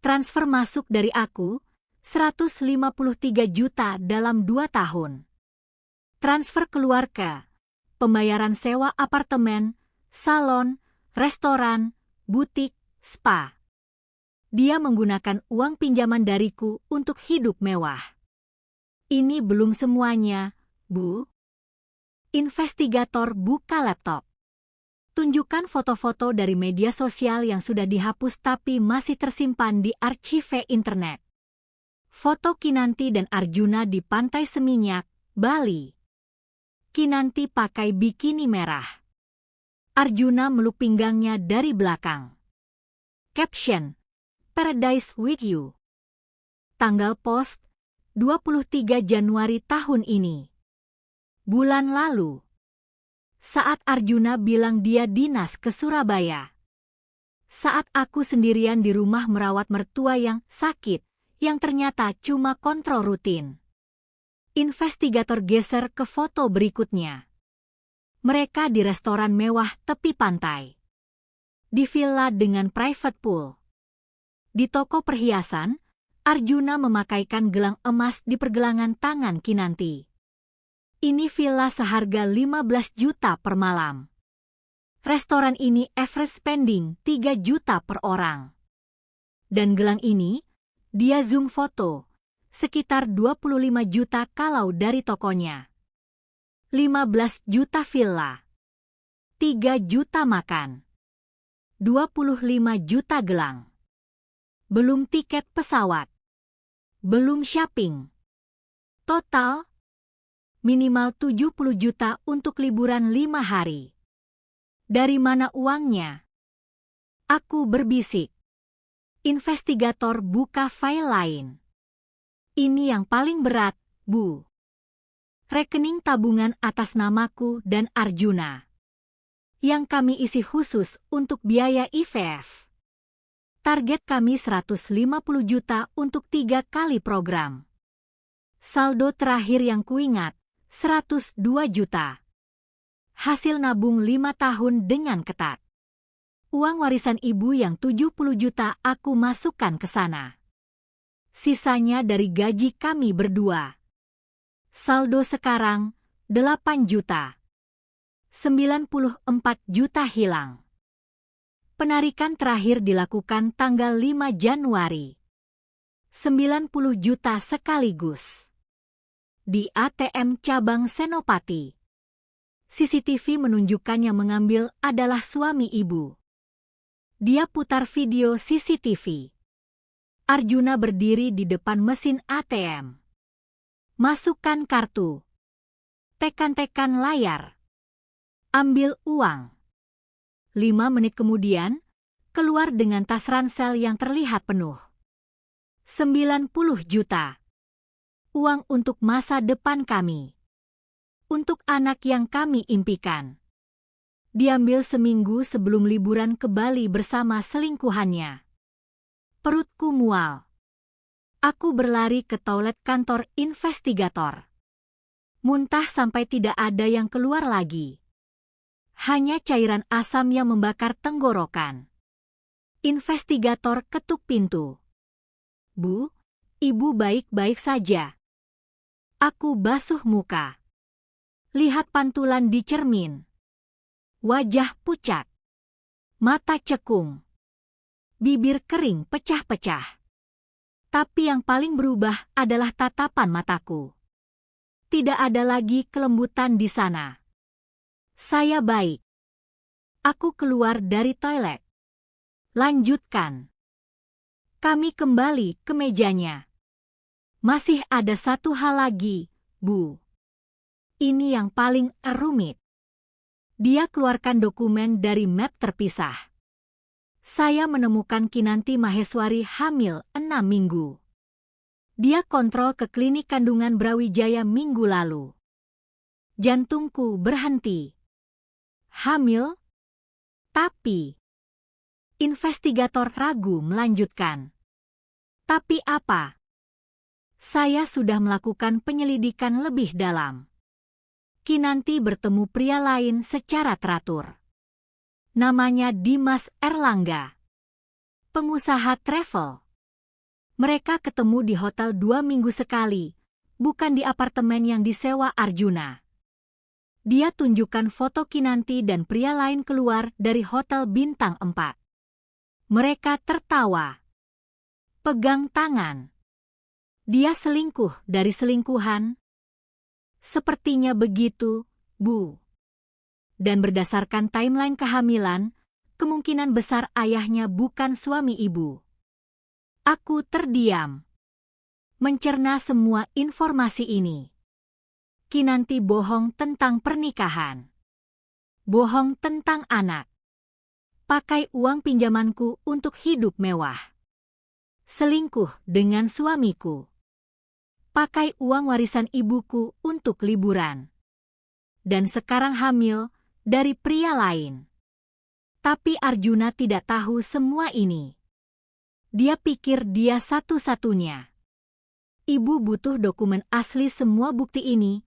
Transfer masuk dari aku, 153 juta dalam 2 tahun. Transfer keluar ke pembayaran sewa apartemen, salon, restoran, butik, spa. Dia menggunakan uang pinjaman dariku untuk hidup mewah. Ini belum semuanya, Bu. Investigator buka laptop. Tunjukkan foto-foto dari media sosial yang sudah dihapus tapi masih tersimpan di archive internet. Foto Kinanti dan Arjuna di Pantai Seminyak, Bali. Kinanti pakai bikini merah. Arjuna meluk pinggangnya dari belakang. Caption, Paradise with you. Tanggal post, 23 Januari tahun ini. Bulan lalu. Saat Arjuna bilang dia dinas ke Surabaya. Saat aku sendirian di rumah merawat mertua yang sakit, yang ternyata cuma kontrol rutin. Investigator geser ke foto berikutnya. Mereka di restoran mewah tepi pantai. Di villa dengan private pool. Di toko perhiasan, Arjuna memakaikan gelang emas di pergelangan tangan Kinanti. Ini villa seharga 15 juta per malam. Restoran ini average spending 3 juta per orang. Dan gelang ini, dia zoom foto, sekitar 25 juta kalau dari tokonya. 15 juta villa. 3 juta makan. 25 juta gelang. Belum tiket pesawat. Belum shopping. Total, minimal 70 juta untuk liburan 5 hari. Dari mana uangnya? Aku berbisik. Investigator buka file lain. Ini yang paling berat, Bu. Rekening tabungan atas namaku dan Arjuna. Yang kami isi khusus untuk biaya IVF. Target kami 150 juta untuk 3 kali program. Saldo terakhir yang kuingat, 102 juta. Hasil nabung 5 tahun dengan ketat. Uang warisan ibu yang 70 juta aku masukkan ke sana. Sisanya dari gaji kami berdua. Saldo sekarang, 8 juta. 94 juta hilang. Penarikan terakhir dilakukan tanggal 5 Januari. 90 juta sekaligus. Di ATM cabang Senopati. CCTV menunjukkan yang mengambil adalah suami ibu. Dia putar video CCTV. Arjuna berdiri di depan mesin ATM. Masukkan kartu. Tekan-tekan layar. Ambil uang. 5 menit kemudian, keluar dengan tas ransel yang terlihat penuh. 90 juta. Uang untuk masa depan kami. Untuk anak yang kami impikan. Diambil seminggu sebelum liburan ke Bali bersama selingkuhannya. Perutku mual. Aku berlari ke toilet kantor investigator. Muntah sampai tidak ada yang keluar lagi. Hanya cairan asam yang membakar tenggorokan. Investigator ketuk pintu. Bu, ibu baik-baik saja. Aku basuh muka. Lihat pantulan di cermin. Wajah pucat. Mata cekung. Bibir kering pecah-pecah. Tapi yang paling berubah adalah tatapan mataku. Tidak ada lagi kelembutan di sana. Saya baik. Aku keluar dari toilet. Lanjutkan. Kami kembali ke mejanya. Masih ada satu hal lagi, Bu. Ini yang paling rumit. Dia keluarkan dokumen dari map terpisah. Saya menemukan Kinanti Maheswari hamil 6 minggu. Dia kontrol ke klinik kandungan Brawijaya minggu lalu. Jantungku berhenti. Hamil? Tapi... Investigator ragu melanjutkan. Tapi apa? Saya sudah melakukan penyelidikan lebih dalam. Kinanti bertemu pria lain secara teratur. Namanya Dimas Erlangga. Pengusaha travel. Mereka ketemu di hotel 2 minggu sekali, bukan di apartemen yang disewa Arjuna. Dia tunjukkan foto Kinanti dan pria lain keluar dari hotel bintang 4. Mereka tertawa. Pegang tangan. Dia selingkuh dari selingkuhan? Sepertinya begitu, Bu. Dan berdasarkan timeline kehamilan, kemungkinan besar ayahnya bukan suami ibu. Aku terdiam. Mencerna semua informasi ini. Kinanti bohong tentang pernikahan. Bohong tentang anak. Pakai uang pinjamanku untuk hidup mewah. Selingkuh dengan suamiku. Pakai uang warisan ibuku untuk liburan. Dan sekarang hamil dari pria lain. Tapi Arjuna tidak tahu semua ini. Dia pikir dia satu-satunya. Ibu butuh dokumen asli semua bukti ini,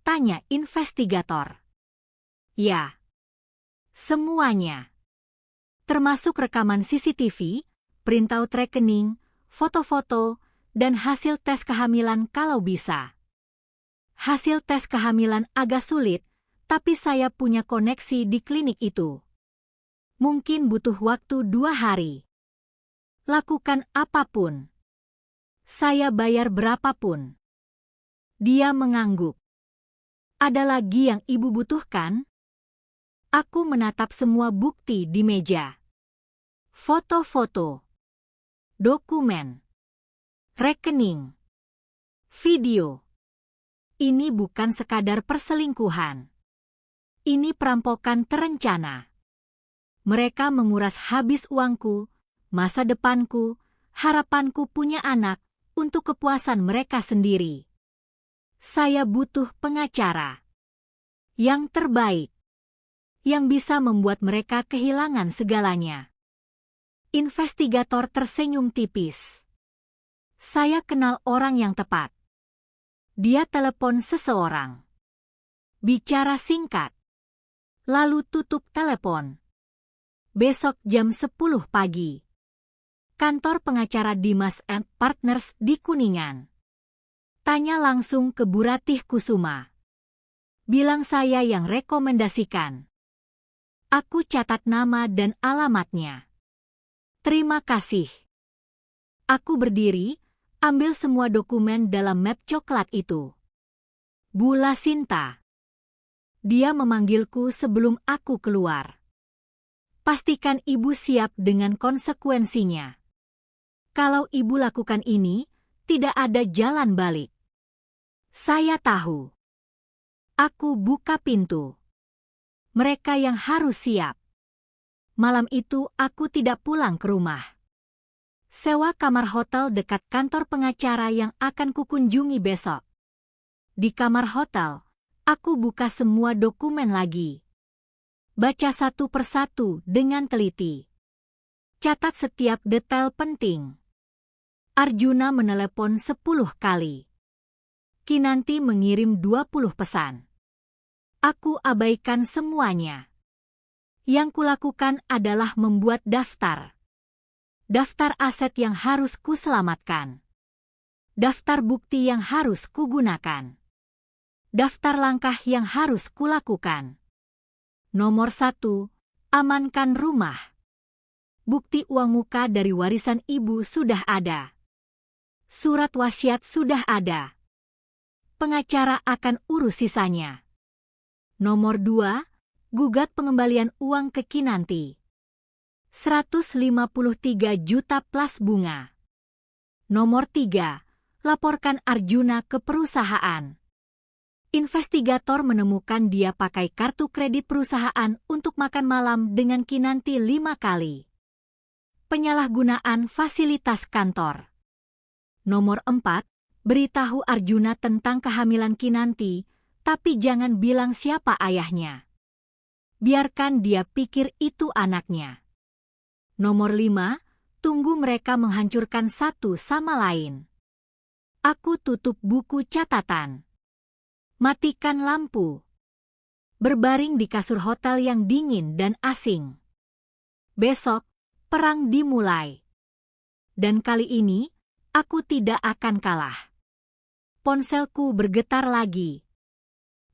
tanya investigator. Ya. Semuanya. Termasuk rekaman CCTV, printout rekening, foto-foto, dan hasil tes kehamilan kalau bisa. Hasil tes kehamilan agak sulit, tapi saya punya koneksi di klinik itu. Mungkin butuh waktu 2 hari. Lakukan apapun. Saya bayar berapapun. Dia mengangguk. Ada lagi yang ibu butuhkan? Aku menatap semua bukti di meja. Foto-foto. Dokumen. Rekening. Video. Ini bukan sekadar perselingkuhan. Ini perampokan terencana. Mereka menguras habis uangku, masa depanku, harapanku punya anak, untuk kepuasan mereka sendiri. Saya butuh pengacara. Yang terbaik. Yang bisa membuat mereka kehilangan segalanya. Investigator tersenyum tipis. Saya kenal orang yang tepat. Dia telepon seseorang. Bicara singkat. Lalu tutup telepon. Besok jam 10 pagi. Kantor pengacara Dimas & Partners di Kuningan. Tanya langsung ke Bu Ratih Kusuma. Bilang saya yang rekomendasikan. Aku catat nama dan alamatnya. Terima kasih. Aku berdiri, ambil semua dokumen dalam map coklat itu. Bu Lasinta. Dia memanggilku sebelum aku keluar. Pastikan ibu siap dengan konsekuensinya. Kalau ibu lakukan ini, tidak ada jalan balik. Saya tahu. Aku buka pintu. Mereka yang harus siap. Malam itu aku tidak pulang ke rumah. Sewa kamar hotel dekat kantor pengacara yang akan kukunjungi besok. Di kamar hotel, aku buka semua dokumen lagi. Baca satu persatu dengan teliti. Catat setiap detail penting. Arjuna menelepon 10 kali. Kinanti mengirim 20 pesan. Aku abaikan semuanya. Yang kulakukan adalah membuat daftar. Daftar aset yang harus kuselamatkan. Daftar bukti yang harus kugunakan. Daftar langkah yang harus kulakukan. Nomor 1, amankan rumah. Bukti uang muka dari warisan ibu sudah ada. Surat wasiat sudah ada. Pengacara akan urus sisanya. Nomor 2, gugat pengembalian uang ke Kinanti. 153 juta plus bunga. Nomor 3, laporkan Arjuna ke perusahaan. Investigator menemukan dia pakai kartu kredit perusahaan untuk makan malam dengan Kinanti 5 kali. Penyalahgunaan fasilitas kantor. Nomor 4, beritahu Arjuna tentang kehamilan Kinanti, tapi jangan bilang siapa ayahnya. Biarkan dia pikir itu anaknya. Nomor 5, tunggu mereka menghancurkan satu sama lain. Aku tutup buku catatan. Matikan lampu. Berbaring di kasur hotel yang dingin dan asing. Besok, perang dimulai. Dan kali ini, aku tidak akan kalah. Ponselku bergetar lagi.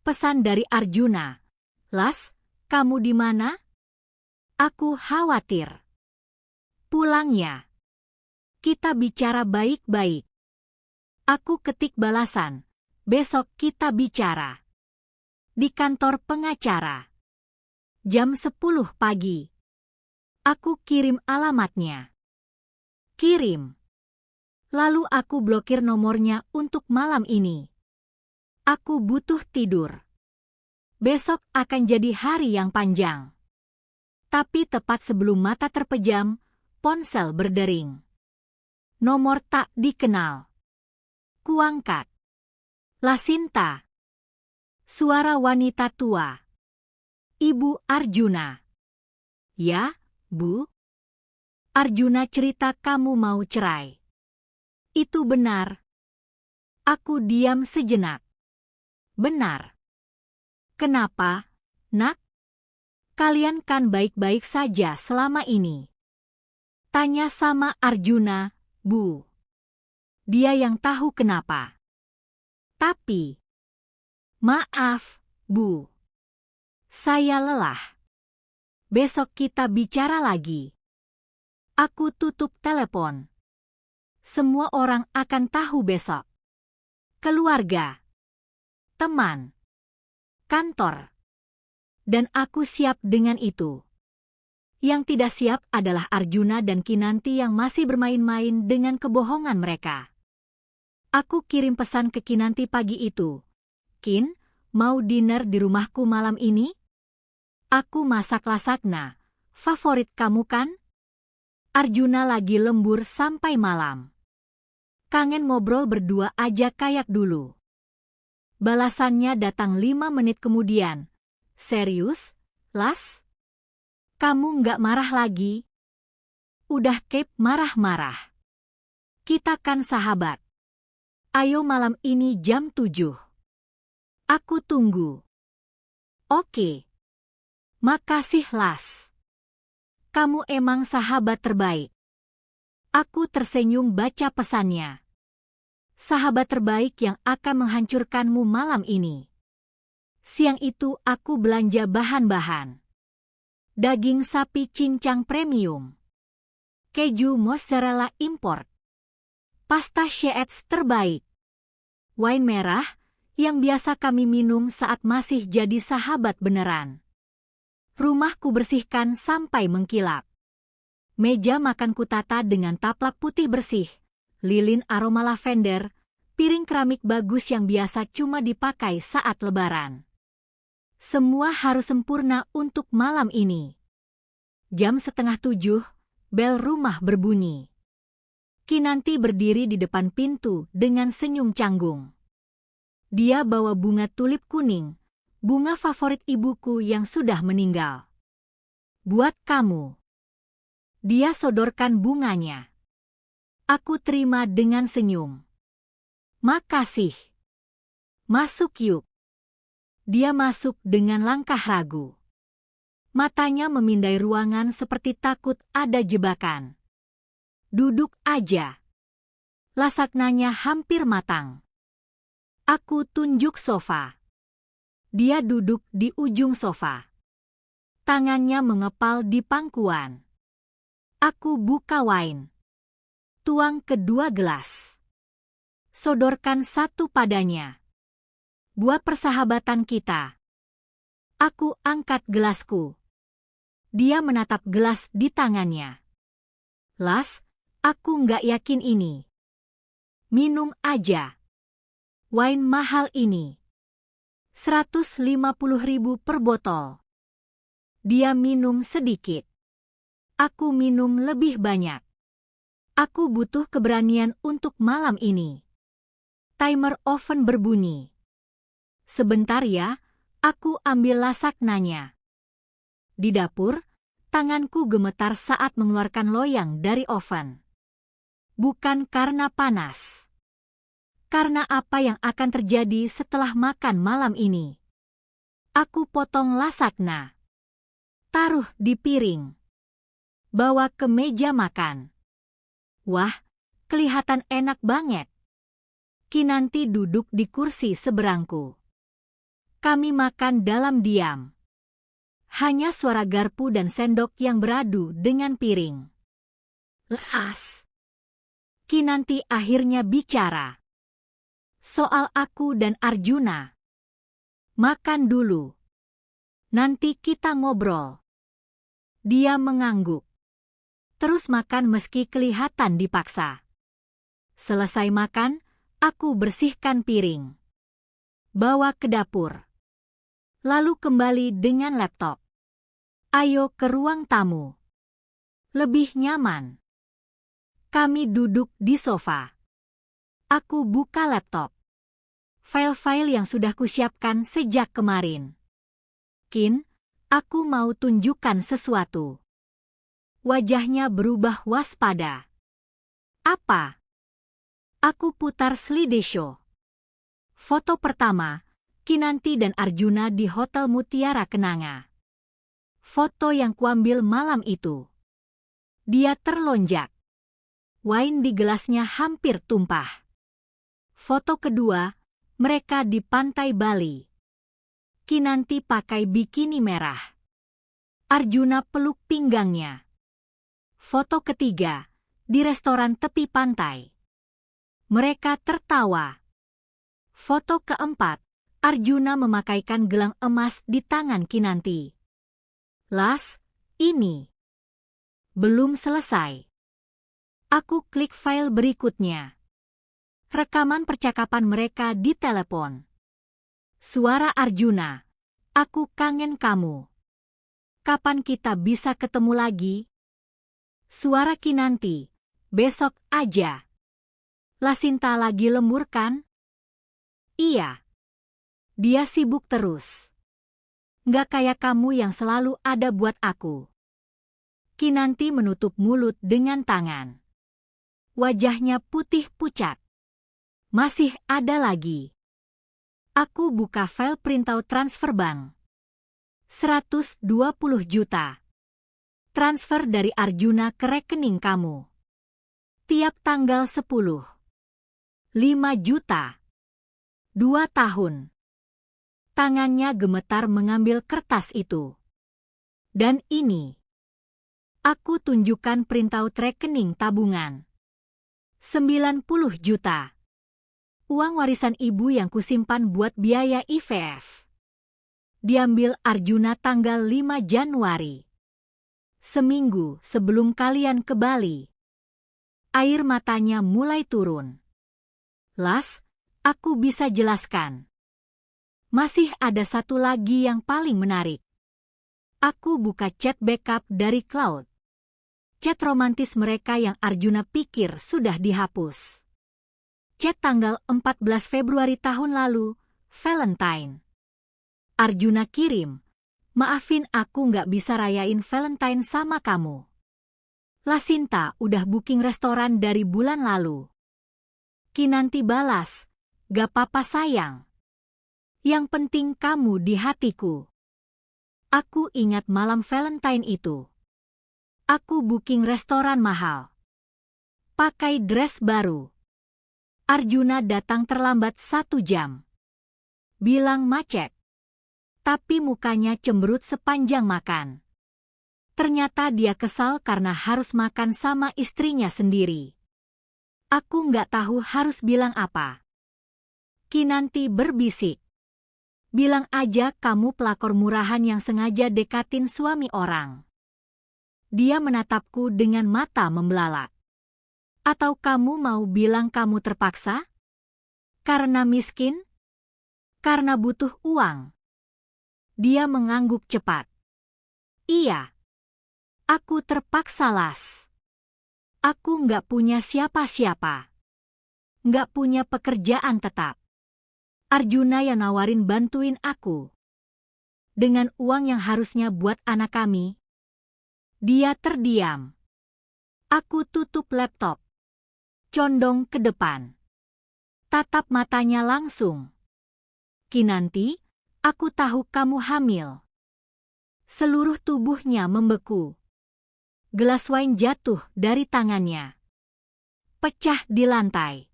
Pesan dari Arjuna. Las, kamu di mana? Aku khawatir. Pulang ya. Kita bicara baik-baik. Aku ketik balasan. Besok kita bicara. Di kantor pengacara. Jam 10 pagi. Aku kirim alamatnya. Kirim. Lalu aku blokir nomornya untuk malam ini. Aku butuh tidur. Besok akan jadi hari yang panjang. Tapi tepat sebelum mata terpejam, ponsel berdering. Nomor tak dikenal. Kuangkat. Lasinta. Suara wanita tua. Ibu Arjuna. Ya, Bu? Arjuna cerita kamu mau cerai. Itu benar. Aku diam sejenak. Benar. Kenapa, Nak? Kalian kan baik-baik saja selama ini. Tanya sama Arjuna, Bu. Dia yang tahu kenapa. Tapi, maaf, Bu. Saya lelah. Besok kita bicara lagi. Aku tutup telepon. Semua orang akan tahu besok. Keluarga, teman, kantor. Dan aku siap dengan itu. Yang tidak siap adalah Arjuna dan Kinanti yang masih bermain-main dengan kebohongan mereka. Aku kirim pesan ke Kinanti pagi itu. Kin, mau dinner di rumahku malam ini? Aku masak lasagna. Favorit kamu kan? Arjuna lagi lembur sampai malam. Kangen ngobrol berdua aja kayak dulu. Balasannya datang 5 menit kemudian. Serius, Las? Kamu nggak marah lagi? Udah Kep marah-marah. Kita kan sahabat. Ayo malam ini jam 7. Aku tunggu. Oke. Makasih Las. Kamu emang sahabat terbaik. Aku tersenyum baca pesannya. Sahabat terbaik yang akan menghancurkanmu malam ini. Siang itu aku belanja bahan-bahan. Daging sapi cincang premium. Keju mozzarella import. Pasta Sheets terbaik. Wine merah yang biasa kami minum saat masih jadi sahabat beneran. Rumahku bersihkan sampai mengkilap. Meja makanku tata dengan taplak putih bersih, lilin aroma lavender, piring keramik bagus yang biasa cuma dipakai saat lebaran. Semua harus sempurna untuk malam ini. Jam 6:30, bel rumah berbunyi. Kinanti berdiri di depan pintu dengan senyum canggung. Dia bawa bunga tulip kuning, bunga favorit ibuku yang sudah meninggal. Buat kamu. Dia sodorkan bunganya. Aku terima dengan senyum. Makasih. Masuk yuk. Dia masuk dengan langkah ragu. Matanya memindai ruangan seperti takut ada jebakan. Duduk aja. Lasagnanya hampir matang. Aku tunjuk sofa. Dia duduk di ujung sofa. Tangannya mengepal di pangkuan. Aku buka wine. Tuang kedua gelas. Sodorkan satu padanya. Buat persahabatan kita. Aku angkat gelasku. Dia menatap gelas di tangannya. Las, aku nggak yakin ini. Minum aja. Wine mahal ini. 150.000 per botol. Dia minum sedikit. Aku minum lebih banyak. Aku butuh keberanian untuk malam ini. Timer oven berbunyi. Sebentar ya, aku ambil lasagnanya. Di dapur, tanganku gemetar saat mengeluarkan loyang dari oven. Bukan karena panas. Karena apa yang akan terjadi setelah makan malam ini. Aku potong lasagna. Taruh di piring. Bawa ke meja makan. Wah, kelihatan enak banget. Kinanti duduk di kursi seberangku. Kami makan dalam diam. Hanya suara garpu dan sendok yang beradu dengan piring. Las. Kinanti akhirnya bicara. Soal aku dan Arjuna. Makan dulu. Nanti kita ngobrol. Dia mengangguk. Terus makan meski kelihatan dipaksa. Selesai makan, aku bersihkan piring. Bawa ke dapur. Lalu kembali dengan laptop. Ayo ke ruang tamu. Lebih nyaman. Kami duduk di sofa. Aku buka laptop. File-file yang sudah kusiapkan sejak kemarin. Qin, aku mau tunjukkan sesuatu. Wajahnya berubah waspada. Apa? Aku putar slideshow. Foto pertama, Kinanti dan Arjuna di Hotel Mutiara Kenanga. Foto yang kuambil malam itu. Dia terlonjak. Wine di gelasnya hampir tumpah. Foto kedua, mereka di pantai Bali. Kinanti pakai bikini merah. Arjuna peluk pinggangnya. Foto ketiga, di restoran tepi pantai. Mereka tertawa. Foto keempat, Arjuna memakaikan gelang emas di tangan Kinanti. Las, ini. Belum selesai. Aku klik file berikutnya. Rekaman percakapan mereka di telepon. Suara Arjuna. Aku kangen kamu. Kapan kita bisa ketemu lagi? Suara Kinanti. Besok aja. Lasinta lagi lembur kan? Iya. Dia sibuk terus. Nggak kayak kamu yang selalu ada buat aku. Kinanti menutup mulut dengan tangan. Wajahnya putih pucat. Masih ada lagi. Aku buka file printout transfer bank. 120 juta. Transfer dari Arjuna ke rekening kamu. Tiap tanggal 10. 5 juta. 2 tahun. Tangannya gemetar mengambil kertas itu. Dan ini. Aku tunjukkan printout rekening tabungan. 90 juta. Uang warisan ibu yang kusimpan buat biaya IVF. Diambil Arjuna tanggal 5 Januari. Seminggu sebelum kalian ke Bali. Air matanya mulai turun. Las, aku bisa jelaskan. Masih ada satu lagi yang paling menarik. Aku buka chat backup dari cloud. Chat romantis mereka yang Arjuna pikir sudah dihapus. Chat tanggal 14 Februari tahun lalu, Valentine. Arjuna kirim, maafin aku nggak bisa rayain Valentine sama kamu. Lasinta udah booking restoran dari bulan lalu. Kinanti balas, gak apa-apa sayang. Yang penting kamu di hatiku. Aku ingat malam Valentine itu. Aku booking restoran mahal. Pakai dress baru. Arjuna datang terlambat 1 jam. Bilang macet. Tapi mukanya cemberut sepanjang makan. Ternyata dia kesal karena harus makan sama istrinya sendiri. Aku nggak tahu harus bilang apa. Kinanti berbisik. Bilang aja kamu pelakor murahan yang sengaja dekatin suami orang. Dia menatapku dengan mata membelalak. Atau kamu mau bilang kamu terpaksa? Karena miskin? Karena butuh uang? Dia mengangguk cepat. Iya. Aku terpaksa Las. Aku nggak punya siapa-siapa. Nggak punya pekerjaan tetap. Arjuna yang nawarin bantuin aku. Dengan uang yang harusnya buat anak kami. Dia terdiam. Aku tutup laptop. Condong ke depan. Tatap matanya langsung. Kinanti, aku tahu kamu hamil. Seluruh tubuhnya membeku. Gelas wine jatuh dari tangannya. Pecah di lantai.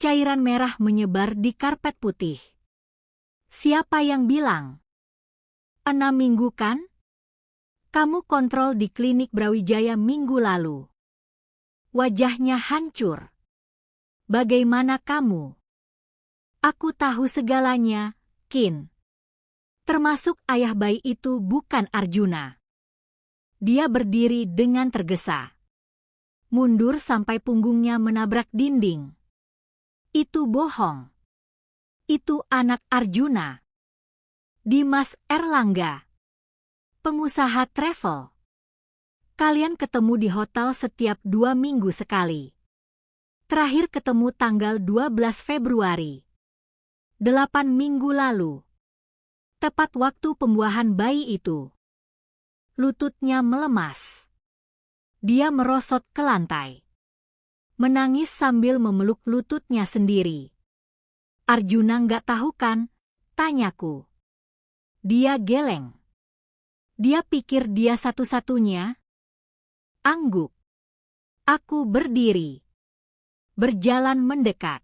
Cairan merah menyebar di karpet putih. Siapa yang bilang? 6 minggu kan? Kamu kontrol di klinik Brawijaya minggu lalu. Wajahnya hancur. Bagaimana kamu? Aku tahu segalanya, Qin. Termasuk ayah bayi itu bukan Arjuna. Dia berdiri dengan tergesa. Mundur sampai punggungnya menabrak dinding. Itu bohong. Itu anak Arjuna. Dimas Erlangga. Pengusaha travel. Kalian ketemu di hotel setiap 2 minggu sekali. Terakhir ketemu tanggal 12 Februari. 8 minggu lalu. Tepat waktu pembuahan bayi itu. Lututnya melemas. Dia merosot ke lantai. Menangis sambil memeluk lututnya sendiri. Arjuna nggak tahu kan? Tanyaku. Dia geleng. Dia pikir dia satu-satunya. Angguk. Aku berdiri. Berjalan mendekat.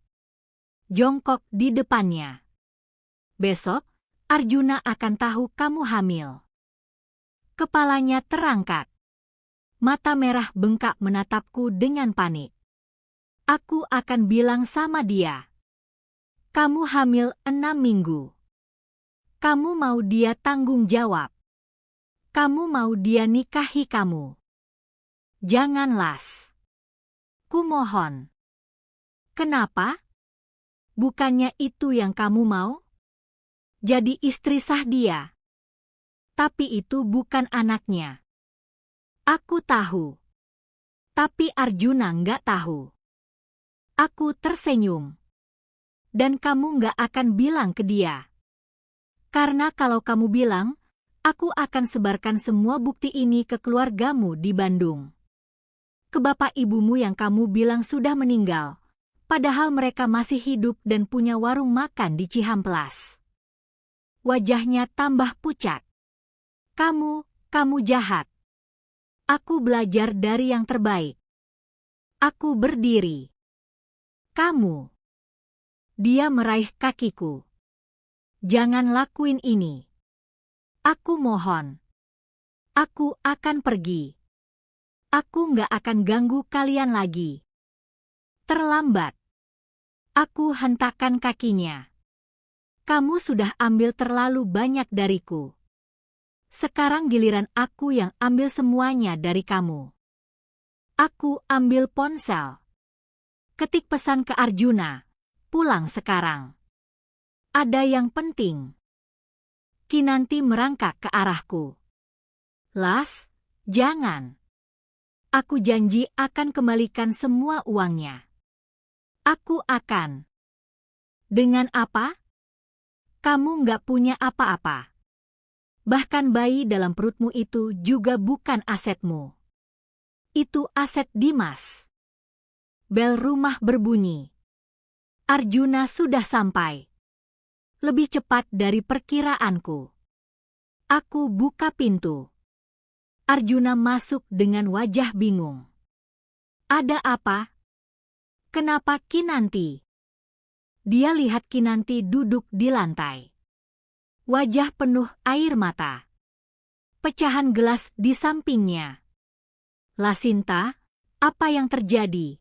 Jongkok di depannya. Besok, Arjuna akan tahu kamu hamil. Kepalanya terangkat. Mata merah bengkak menatapku dengan panik. Aku akan bilang sama dia. Kamu hamil 6 minggu. Kamu mau dia tanggung jawab. Kamu mau dia nikahi kamu. Jangan, Las. Kumohon. Kenapa? Bukannya itu yang kamu mau? Jadi istri sah dia. Tapi itu bukan anaknya. Aku tahu. Tapi Arjuna nggak tahu. Aku tersenyum. Dan kamu nggak akan bilang ke dia. Karena kalau kamu bilang, aku akan sebarkan semua bukti ini ke keluargamu di Bandung. Ke bapak ibumu yang kamu bilang sudah meninggal, padahal mereka masih hidup dan punya warung makan di Cihamplas. Wajahnya tambah pucat. Kamu jahat. Aku belajar dari yang terbaik. Aku berdiri. Kamu. Dia meraih kakiku. Jangan lakuin ini. Aku mohon. Aku akan pergi. Aku nggak akan ganggu kalian lagi. Terlambat. Aku hentakkan kakinya. Kamu sudah ambil terlalu banyak dariku. Sekarang giliran aku yang ambil semuanya dari kamu. Aku ambil ponsel. Ketik pesan ke Arjuna. Pulang sekarang. Ada yang penting. Kinanti merangkak ke arahku. Las, jangan. Aku janji akan kembalikan semua uangnya. Aku akan. Dengan apa? Kamu nggak punya apa-apa. Bahkan bayi dalam perutmu itu juga bukan asetmu. Itu aset Dimas. Bel rumah berbunyi. Arjuna sudah sampai. Lebih cepat dari perkiraanku. Aku buka pintu. Arjuna masuk dengan wajah bingung. Ada apa? Kenapa Kinanti? Dia lihat Kinanti duduk di lantai. Wajah penuh air mata. Pecahan gelas di sampingnya. Lasinta, apa yang terjadi?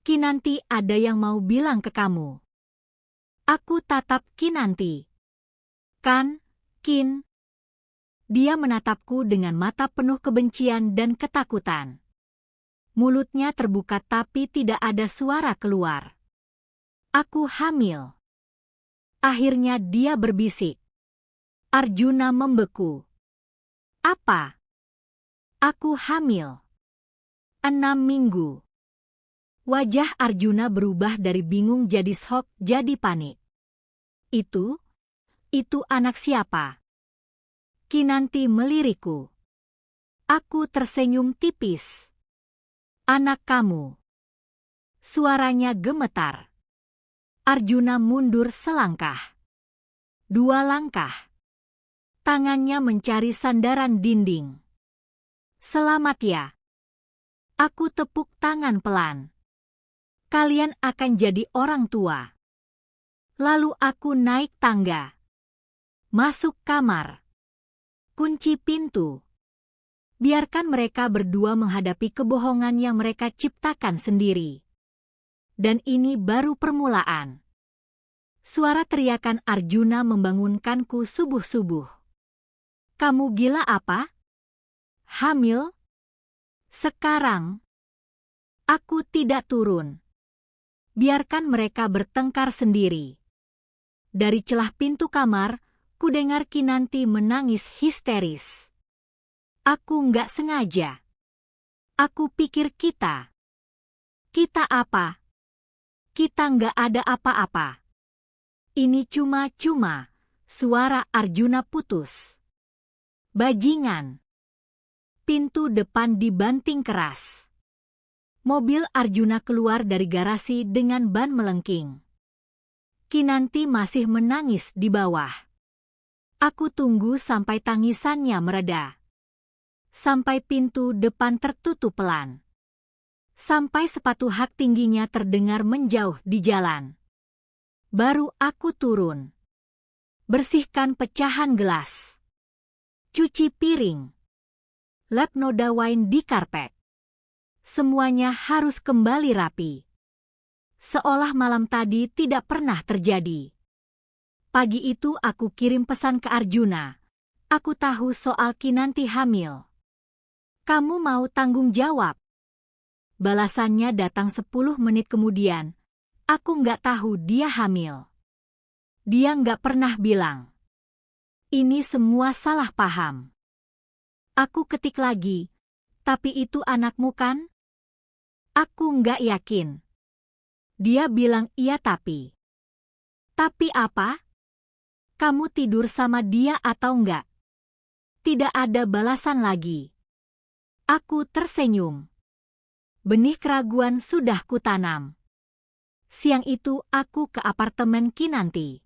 Kinanti ada yang mau bilang ke kamu. Aku tatap Kinanti. Kan, Kin? Dia menatapku dengan mata penuh kebencian dan ketakutan. Mulutnya terbuka tapi tidak ada suara keluar. Aku hamil. Akhirnya dia berbisik. Arjuna membeku. Apa? Aku hamil. 6 minggu. Wajah Arjuna berubah dari bingung jadi shock jadi panik. Itu anak siapa? Kinanti melirikku. Aku tersenyum tipis. Anak kamu. Suaranya gemetar. Arjuna mundur selangkah. 2 langkah. Tangannya mencari sandaran dinding. Selamat ya. Aku tepuk tangan pelan. Kalian akan jadi orang tua. Lalu aku naik tangga. Masuk kamar. Kunci pintu. Biarkan mereka berdua menghadapi kebohongan yang mereka ciptakan sendiri. Dan ini baru permulaan. Suara teriakan Arjuna membangunkanku subuh-subuh. Kamu gila apa? Hamil? Sekarang? Aku tidak turun. Biarkan mereka bertengkar sendiri. Dari celah pintu kamar, kudengar Kinanti menangis histeris. Aku nggak sengaja. Aku pikir kita. Kita apa? Kita nggak ada apa-apa. Ini cuma-cuma. Suara Arjuna putus. Bajingan. Pintu depan dibanting keras. Mobil Arjuna keluar dari garasi dengan ban melengking. Kinanti masih menangis di bawah. Aku tunggu sampai tangisannya mereda. Sampai pintu depan tertutup pelan. Sampai sepatu hak tingginya terdengar menjauh di jalan. Baru aku turun. Bersihkan pecahan gelas. Cuci piring. Lap noda wine di karpet. Semuanya harus kembali rapi. Seolah malam tadi tidak pernah terjadi. Pagi itu aku kirim pesan ke Arjuna. Aku tahu soal Kinanti hamil. Kamu mau tanggung jawab? Balasannya datang 10 menit kemudian. Aku nggak tahu dia hamil. Dia nggak pernah bilang. Ini semua salah paham. Aku ketik lagi. Tapi itu anakmu kan? Aku nggak yakin. Dia bilang iya tapi. Tapi apa? Kamu tidur sama dia atau enggak? Tidak ada balasan lagi. Aku tersenyum. Benih keraguan sudah kutanam. Siang itu aku ke apartemen Kinanti.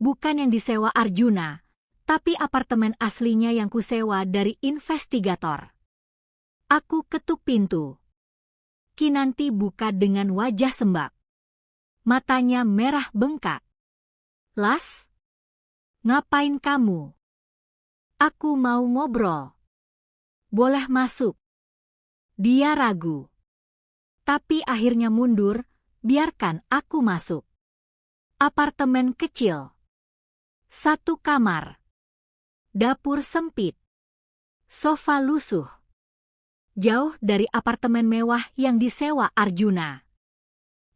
Bukan yang disewa Arjuna, tapi apartemen aslinya yang kusewa dari investigator. Aku ketuk pintu. Kinanti buka dengan wajah sembab. Matanya merah bengkak. Las? Ngapain kamu? Aku mau ngobrol. Boleh masuk. Dia ragu. Tapi akhirnya mundur, biarkan aku masuk. Apartemen kecil. 1 kamar. Dapur sempit. Sofa lusuh. Jauh dari apartemen mewah yang disewa Arjuna.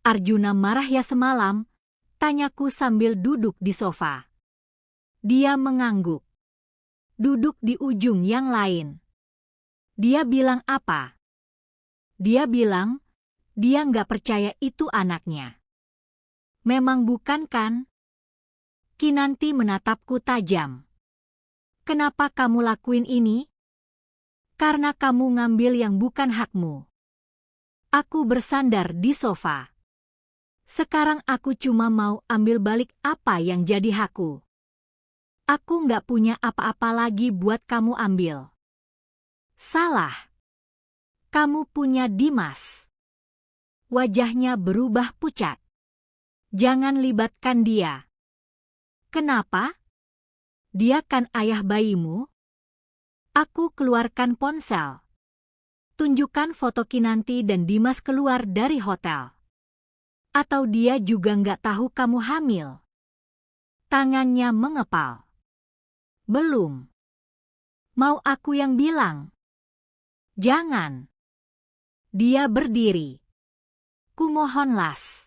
Arjuna marah ya semalam, tanyaku sambil duduk di sofa. Dia mengangguk. Duduk di ujung yang lain. Dia bilang apa? Dia bilang, dia nggak percaya itu anaknya. Memang bukan kan? Kinanti menatapku tajam. Kenapa kamu lakuin ini? Karena kamu ngambil yang bukan hakmu. Aku bersandar di sofa. Sekarang aku cuma mau ambil balik apa yang jadi hakku. Aku nggak punya apa-apa lagi buat kamu ambil. Salah. Kamu punya Dimas. Wajahnya berubah pucat. Jangan libatkan dia. Kenapa? Dia kan ayah bayimu. Aku keluarkan ponsel. Tunjukkan foto Kinanti dan Dimas keluar dari hotel. Atau dia juga nggak tahu kamu hamil. Tangannya mengepal. Belum. Mau aku yang bilang? Jangan. Dia berdiri. Kumohon Las.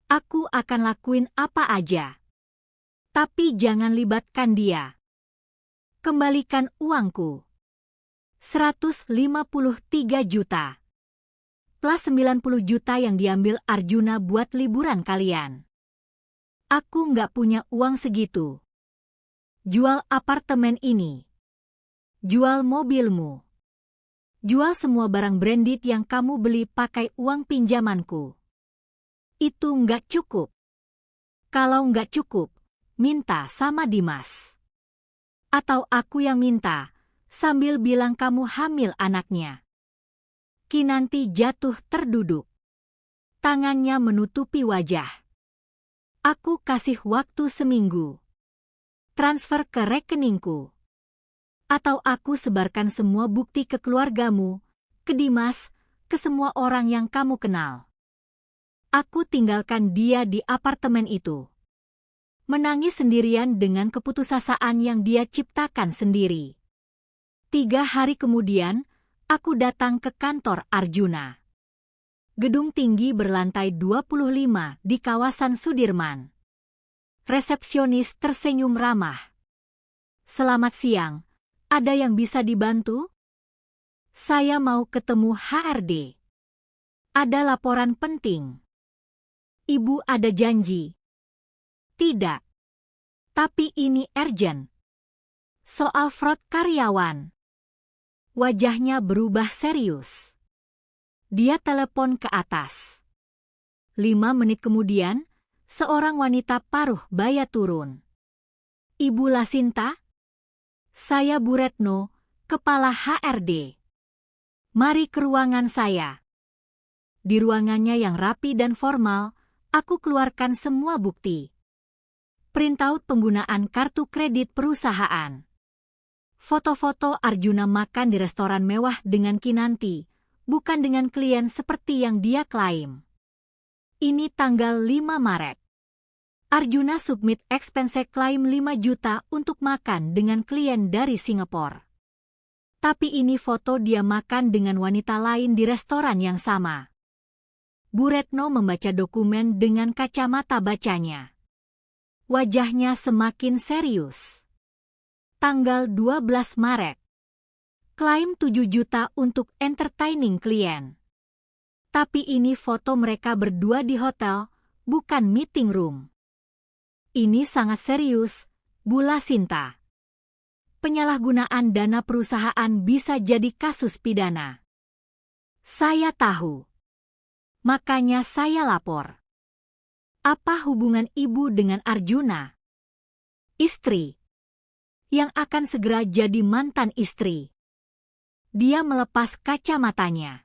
Aku akan lakuin apa aja. Tapi jangan libatkan dia. Kembalikan uangku. 153 juta. Plus 90 juta yang diambil Arjuna buat liburan kalian. Aku nggak punya uang segitu. Jual apartemen ini. Jual mobilmu. Jual semua barang branded yang kamu beli pakai uang pinjamanku. Itu nggak cukup. Kalau nggak cukup, minta sama Dimas. Atau aku yang minta, sambil bilang kamu hamil anaknya. Kinanti jatuh terduduk. Tangannya menutupi wajah. Aku kasih waktu seminggu. Transfer ke rekeningku. Atau aku sebarkan semua bukti ke keluargamu, ke Dimas, ke semua orang yang kamu kenal. Aku tinggalkan dia di apartemen itu. Menangis sendirian dengan keputusasaan yang dia ciptakan sendiri. 3 hari kemudian, aku datang ke kantor Arjuna. Gedung tinggi berlantai 25 di kawasan Sudirman. Resepsionis tersenyum ramah. Selamat siang, ada yang bisa dibantu? Saya mau ketemu HRD. Ada laporan penting. Ibu ada janji. Tidak. Tapi ini urgent. Soal fraud karyawan. Wajahnya berubah serius. Dia telepon ke atas. 5 menit kemudian, seorang wanita paruh baya turun. Ibu Lasinta? Saya Bu Retno, Kepala HRD. Mari ke ruangan saya. Di ruangannya yang rapi dan formal, aku keluarkan semua bukti. Printout penggunaan kartu kredit perusahaan. Foto-foto Arjuna makan di restoran mewah dengan Kinanti, bukan dengan klien seperti yang dia klaim. Ini tanggal 5 Maret. Arjuna submit expense klaim 5 juta untuk makan dengan klien dari Singapura. Tapi ini foto dia makan dengan wanita lain di restoran yang sama. Bu Retno membaca dokumen dengan kacamata bacanya. Wajahnya semakin serius. Tanggal 12 Maret. Klaim 7 juta untuk entertaining klien. Tapi ini foto mereka berdua di hotel, bukan meeting room. Ini sangat serius, Bu Lasinta. Penyalahgunaan dana perusahaan bisa jadi kasus pidana. Saya tahu. Makanya saya lapor. Apa hubungan ibu dengan Arjuna? Istri. Yang akan segera jadi mantan istri. Dia melepas kacamatanya.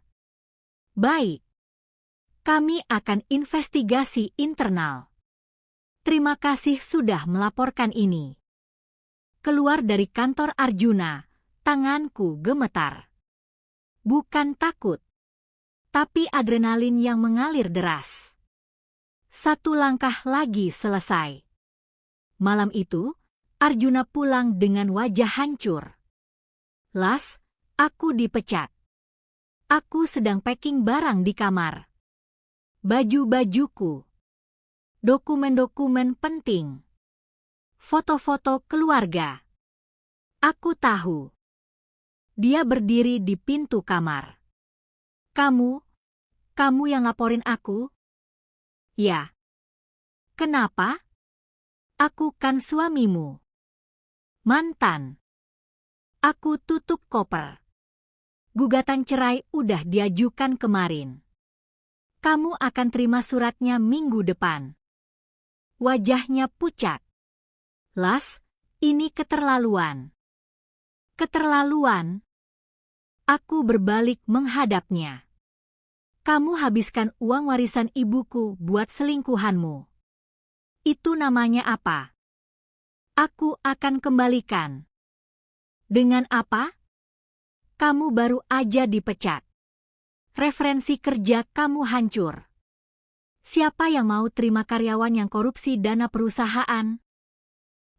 Baik. Kami akan investigasi internal. Terima kasih sudah melaporkan ini. Keluar dari kantor Arjuna, tanganku gemetar. Bukan takut. Tapi adrenalin yang mengalir deras. 1 langkah lagi selesai. Malam itu, Arjuna pulang dengan wajah hancur. Las, aku dipecat. Aku sedang packing barang di kamar. Baju-bajuku. Dokumen-dokumen penting. Foto-foto keluarga. Aku tahu. Dia berdiri di pintu kamar. Kamu yang laporin aku? Ya. Kenapa? Aku kan suamimu. Mantan. Aku tutup koper. Gugatan cerai udah diajukan kemarin. Kamu akan terima suratnya minggu depan. Wajahnya pucat. Las, ini keterlaluan. Keterlaluan. Aku berbalik menghadapnya. Kamu habiskan uang warisan ibuku buat selingkuhanmu. Itu namanya apa? Aku akan kembalikan. Dengan apa? Kamu baru aja dipecat. Referensi kerja kamu hancur. Siapa yang mau terima karyawan yang korupsi dana perusahaan?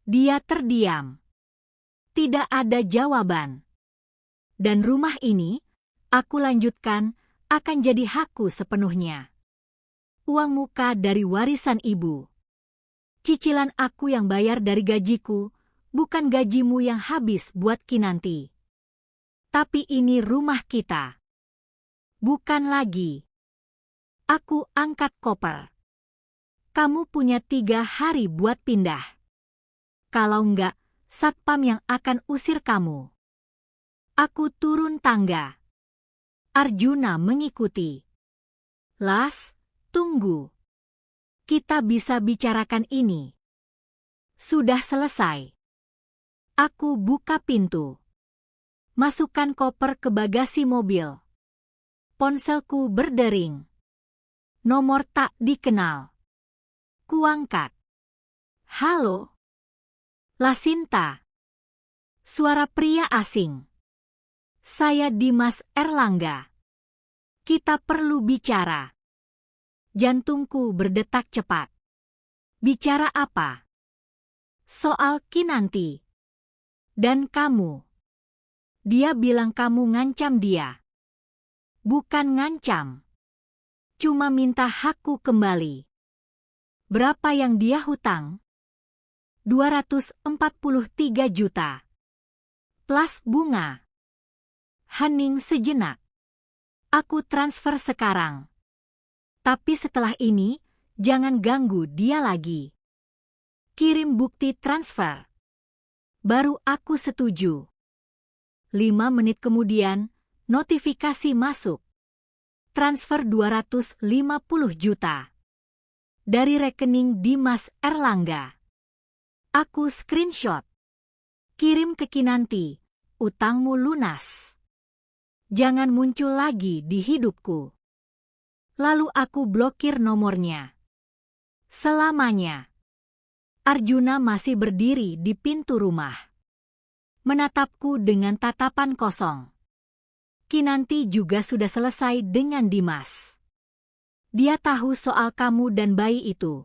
Dia terdiam. Tidak ada jawaban. Dan rumah ini, aku lanjutkan, akan jadi hakku sepenuhnya. Uang muka dari warisan ibu. Cicilan aku yang bayar dari gajiku, bukan gajimu yang habis buat Kinanti. Tapi ini rumah kita. Bukan lagi. Aku angkat koper. Kamu punya 3 hari buat pindah. Kalau enggak, satpam yang akan usir kamu. Aku turun tangga. Arjuna mengikuti. Las, tunggu. Kita bisa bicarakan ini. Sudah selesai. Aku buka pintu. Masukkan koper ke bagasi mobil. Ponselku berdering. Nomor tak dikenal. Kuangkat. Halo. Lasinta. Suara pria asing. Saya Dimas Erlangga. Kita perlu bicara. Jantungku berdetak cepat. Bicara apa? Soal Kinanti. Dan kamu. Dia bilang kamu ngancam dia. Bukan ngancam. Cuma minta hakku kembali. Berapa yang dia hutang? 243 juta. Plus bunga. Hening sejenak. Aku transfer sekarang. Tapi setelah ini, jangan ganggu dia lagi. Kirim bukti transfer. Baru aku setuju. 5 menit kemudian, notifikasi masuk. Transfer 250 juta. Dari rekening Dimas Erlangga. Aku screenshot. Kirim ke Kinanti, utangmu lunas. Jangan muncul lagi di hidupku. Lalu aku blokir nomornya. Selamanya. Arjuna masih berdiri di pintu rumah. Menatapku dengan tatapan kosong. Kinanti juga sudah selesai dengan Dimas. Dia tahu soal kamu dan bayi itu.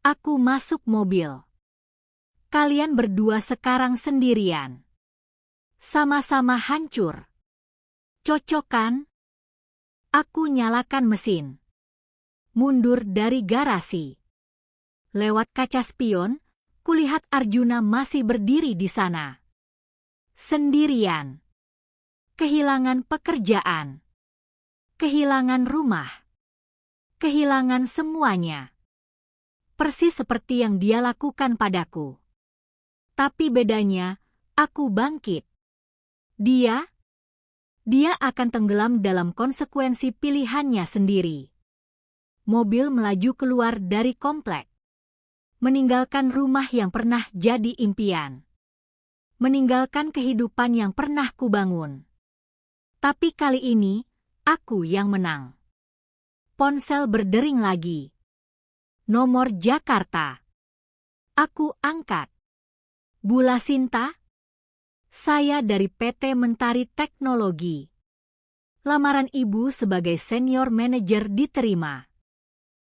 Aku masuk mobil. Kalian berdua sekarang sendirian. Sama-sama hancur. Cocok kan? Aku nyalakan mesin. Mundur dari garasi. Lewat kaca spion, kulihat Arjuna masih berdiri di sana. Sendirian. Kehilangan pekerjaan. Kehilangan rumah. Kehilangan semuanya. Persis seperti yang dia lakukan padaku. Tapi bedanya, aku bangkit. Dia akan tenggelam dalam konsekuensi pilihannya sendiri. Mobil melaju keluar dari komplek. Meninggalkan rumah yang pernah jadi impian. Meninggalkan kehidupan yang pernah kubangun. Tapi kali ini, aku yang menang. Ponsel berdering lagi. Nomor Jakarta. Aku angkat. Bula Sinta? Saya dari PT Mentari Teknologi. Lamaran ibu sebagai senior manajer diterima.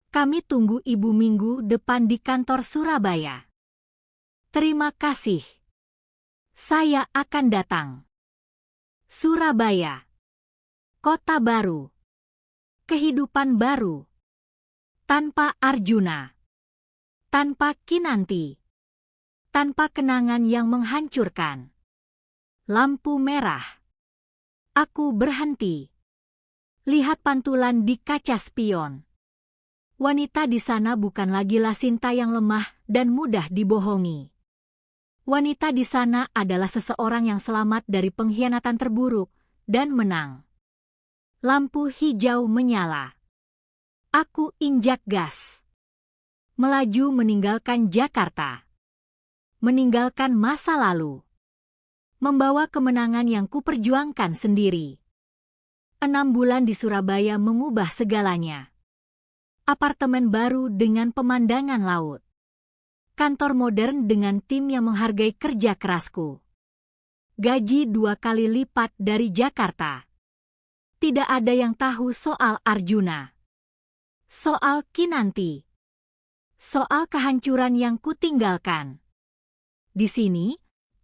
Kami tunggu ibu minggu depan di kantor Surabaya. Terima kasih. Saya akan datang. Surabaya. Kota baru. Kehidupan baru. Tanpa Arjuna. Tanpa Kinanti. Tanpa kenangan yang menghancurkan. Lampu merah. Aku berhenti. Lihat pantulan di kaca spion. Wanita di sana bukan lagi Lasinta yang lemah dan mudah dibohongi. Wanita di sana adalah seseorang yang selamat dari pengkhianatan terburuk dan menang. Lampu hijau menyala. Aku injak gas. Melaju meninggalkan Jakarta. Meninggalkan masa lalu. Membawa kemenangan yang kuperjuangkan sendiri. 6 bulan di Surabaya mengubah segalanya. Apartemen baru dengan pemandangan laut. Kantor modern dengan tim yang menghargai kerja kerasku. Gaji 2 kali lipat dari Jakarta. Tidak ada yang tahu soal Arjuna. Soal Kinanti. Soal kehancuran yang kutinggalkan. Di sini,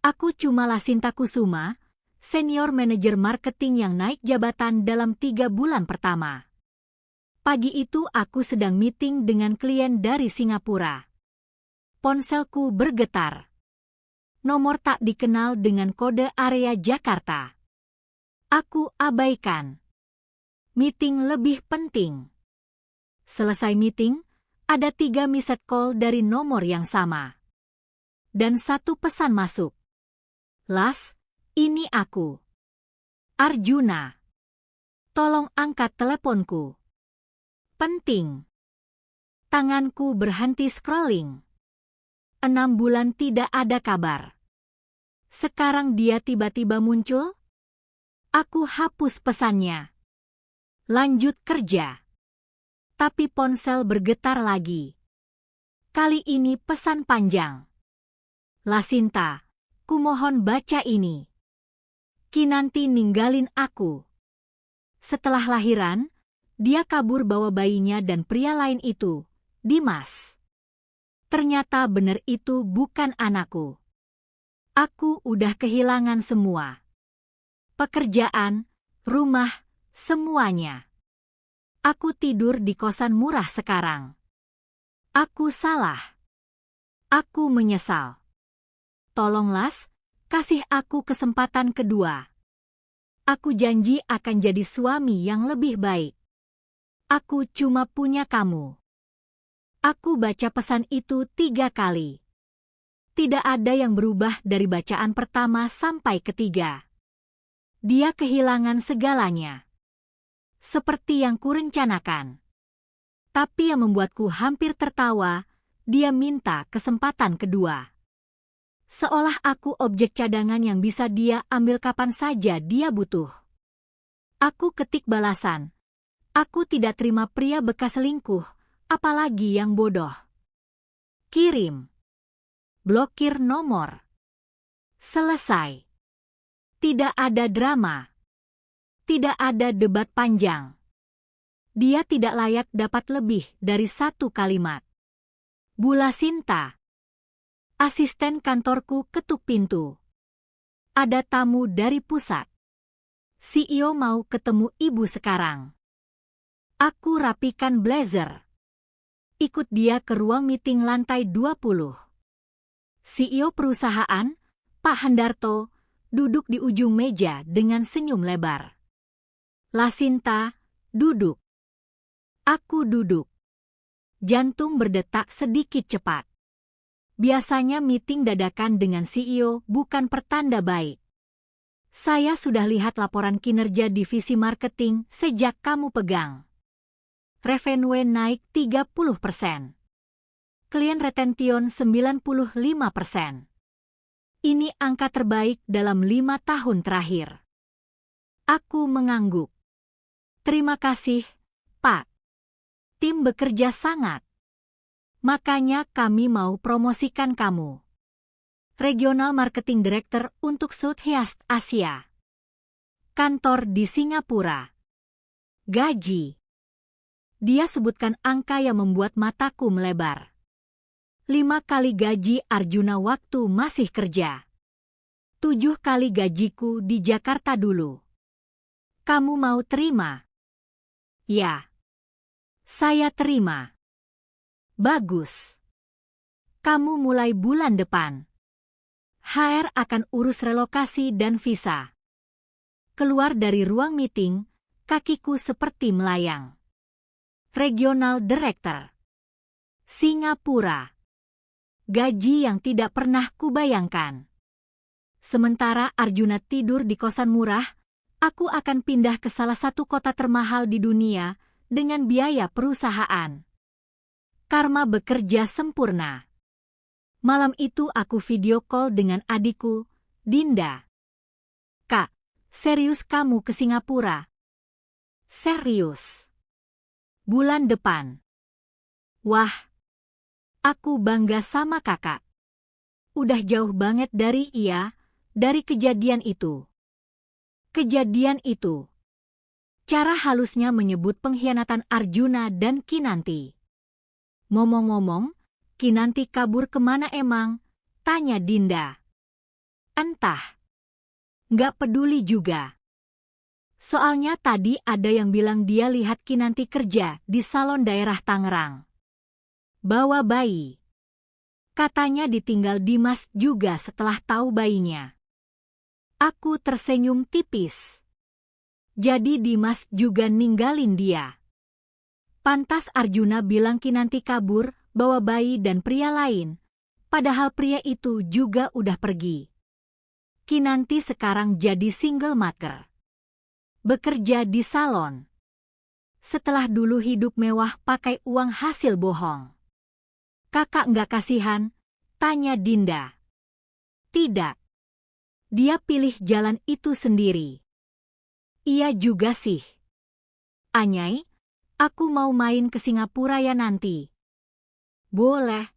aku cuma Lasinta Kusuma, senior manajer marketing yang naik jabatan dalam 3 bulan pertama. Pagi itu aku sedang meeting dengan klien dari Singapura. Ponselku bergetar. Nomor tak dikenal dengan kode area Jakarta. Aku abaikan. Meeting lebih penting. Selesai meeting, ada 3 missed call dari nomor yang sama. Dan 1 pesan masuk. Las, ini aku. Arjuna. Tolong angkat teleponku. Penting. Tanganku berhenti scrolling. 6 bulan tidak ada kabar. Sekarang dia tiba-tiba muncul? Aku hapus pesannya. Lanjut kerja. Tapi ponsel bergetar lagi. Kali ini pesan panjang. Lasinta. Kumohon baca ini. Kinanti ninggalin aku. Setelah lahiran, dia kabur bawa bayinya dan pria lain itu, Dimas. Ternyata benar itu bukan anakku. Aku udah kehilangan semua. Pekerjaan, rumah, semuanya. Aku tidur di kosan murah sekarang. Aku salah. Aku menyesal. Tolong Las, kasih aku kesempatan kedua. Aku janji akan jadi suami yang lebih baik. Aku cuma punya kamu. Aku baca pesan itu 3 kali. Tidak ada yang berubah dari bacaan pertama sampai ketiga. Dia kehilangan segalanya. Seperti yang kurencanakan. Tapi yang membuatku hampir tertawa, dia minta kesempatan kedua. Seolah aku objek cadangan yang bisa dia ambil kapan saja dia butuh. Aku ketik balasan. Aku tidak terima pria bekas selingkuh, apalagi yang bodoh. Kirim. Blokir nomor. Selesai. Tidak ada drama. Tidak ada debat panjang. Dia tidak layak dapat lebih dari 1 kalimat. Bula Sinta. Asisten kantorku ketuk pintu. Ada tamu dari pusat. CEO mau ketemu ibu sekarang. Aku rapikan blazer. Ikut dia ke ruang meeting lantai 20. CEO perusahaan, Pak Hendarto, duduk di ujung meja dengan senyum lebar. Lasinta, duduk. Aku duduk. Jantung berdetak sedikit cepat. Biasanya meeting dadakan dengan CEO bukan pertanda baik. Saya sudah lihat laporan kinerja divisi marketing sejak kamu pegang. Revenue naik 30%. Klien retention 95%. Ini angka terbaik dalam 5 tahun terakhir. Aku mengangguk. Terima kasih, Pak. Tim bekerja sangat. Makanya kami mau promosikan kamu. Regional Marketing Director untuk Southeast Asia. Kantor di Singapura. Gaji. Dia sebutkan angka yang membuat mataku melebar. 5 kali gaji Arjuna waktu masih kerja. 7 kali gajiku di Jakarta dulu. Kamu mau terima? Ya. Saya terima. Bagus. Kamu mulai bulan depan. HR akan urus relokasi dan visa. Keluar dari ruang meeting, kakiku seperti melayang. Regional Director. Singapura. Gaji yang tidak pernah kubayangkan. Sementara Arjuna tidur di kosan murah, aku akan pindah ke salah satu kota termahal di dunia dengan biaya perusahaan. Karma bekerja sempurna. Malam itu aku video call dengan adikku, Dinda. Kak, serius kamu ke Singapura? Serius. Bulan depan. Wah, aku bangga sama kakak. Udah jauh banget dari kejadian itu. Kejadian itu. Cara halusnya menyebut pengkhianatan Arjuna dan Kinanti. Ngomong-ngomong, Kinanti kabur kemana emang? Tanya Dinda. Entah. Nggak peduli juga. Soalnya tadi ada yang bilang dia lihat Kinanti kerja di salon daerah Tangerang. Bawa bayi. Katanya ditinggal Dimas juga setelah tahu bayinya. Aku tersenyum tipis. Jadi Dimas juga ninggalin dia. Pantas Arjuna bilang Kinanti kabur, bawa bayi dan pria lain. Padahal pria itu juga udah pergi. Kinanti sekarang jadi single mother. Bekerja di salon. Setelah dulu hidup mewah pakai uang hasil bohong. Kakak nggak kasihan? Tanya Dinda. Tidak. Dia pilih jalan itu sendiri. Iya juga sih. Anyai, aku mau main ke Singapura ya nanti. Boleh.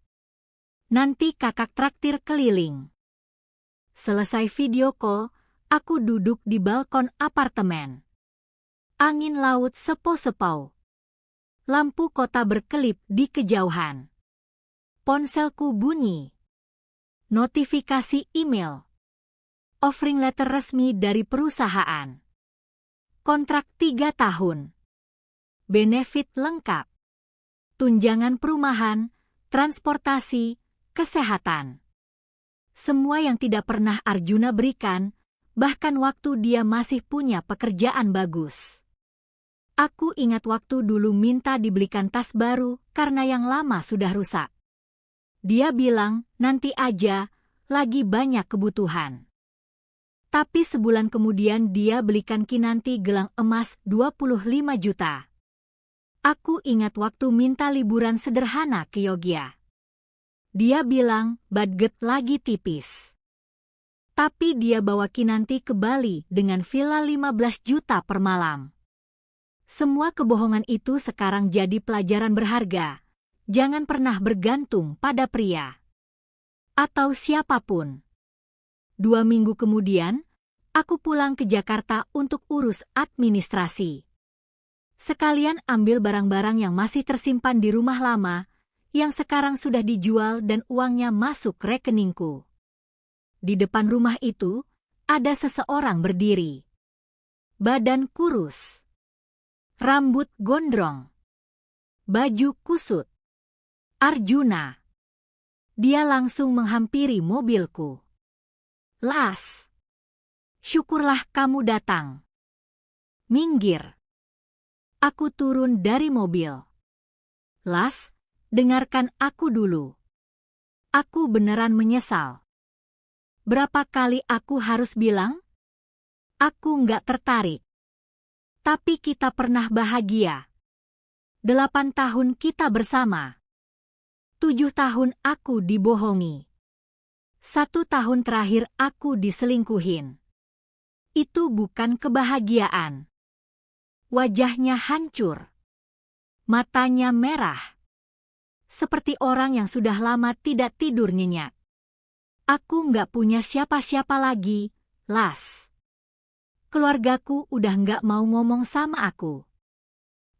Nanti kakak traktir keliling. Selesai video call, aku duduk di balkon apartemen. Angin laut sepo-sepau. Lampu kota berkelip di kejauhan. Ponselku bunyi. Notifikasi email. Offering letter resmi dari perusahaan. Kontrak 3 tahun. Benefit lengkap. Tunjangan perumahan, transportasi, kesehatan. Semua yang tidak pernah Arjuna berikan, bahkan waktu dia masih punya pekerjaan bagus. Aku ingat waktu dulu minta dibelikan tas baru karena yang lama sudah rusak. Dia bilang, nanti aja, lagi banyak kebutuhan. Tapi sebulan kemudian dia belikan Kinanti gelang emas 25 juta. Aku ingat waktu minta liburan sederhana ke Yogyakarta. Dia bilang, budget lagi tipis. Tapi dia bawa Kinanti ke Bali dengan villa 15 juta per malam. Semua kebohongan itu sekarang jadi pelajaran berharga. Jangan pernah bergantung pada pria atau siapapun. 2 minggu kemudian, aku pulang ke Jakarta untuk urus administrasi. Sekalian ambil barang-barang yang masih tersimpan di rumah lama, yang sekarang sudah dijual dan uangnya masuk rekeningku. Di depan rumah itu, ada seseorang berdiri. Badan kurus. Rambut gondrong. Baju kusut. Arjuna. Dia langsung menghampiri mobilku. Las. Syukurlah kamu datang. Minggir. Aku turun dari mobil. Las, dengarkan aku dulu. Aku beneran menyesal. Berapa kali aku harus bilang? Aku nggak tertarik. Tapi kita pernah bahagia. 8 tahun kita bersama. 7 tahun aku dibohongi. 1 tahun terakhir aku diselingkuhin. Itu bukan kebahagiaan. Wajahnya hancur. Matanya merah. Seperti orang yang sudah lama tidak tidur nyenyak. Aku nggak punya siapa-siapa lagi, Las. Keluargaku udah nggak mau ngomong sama aku.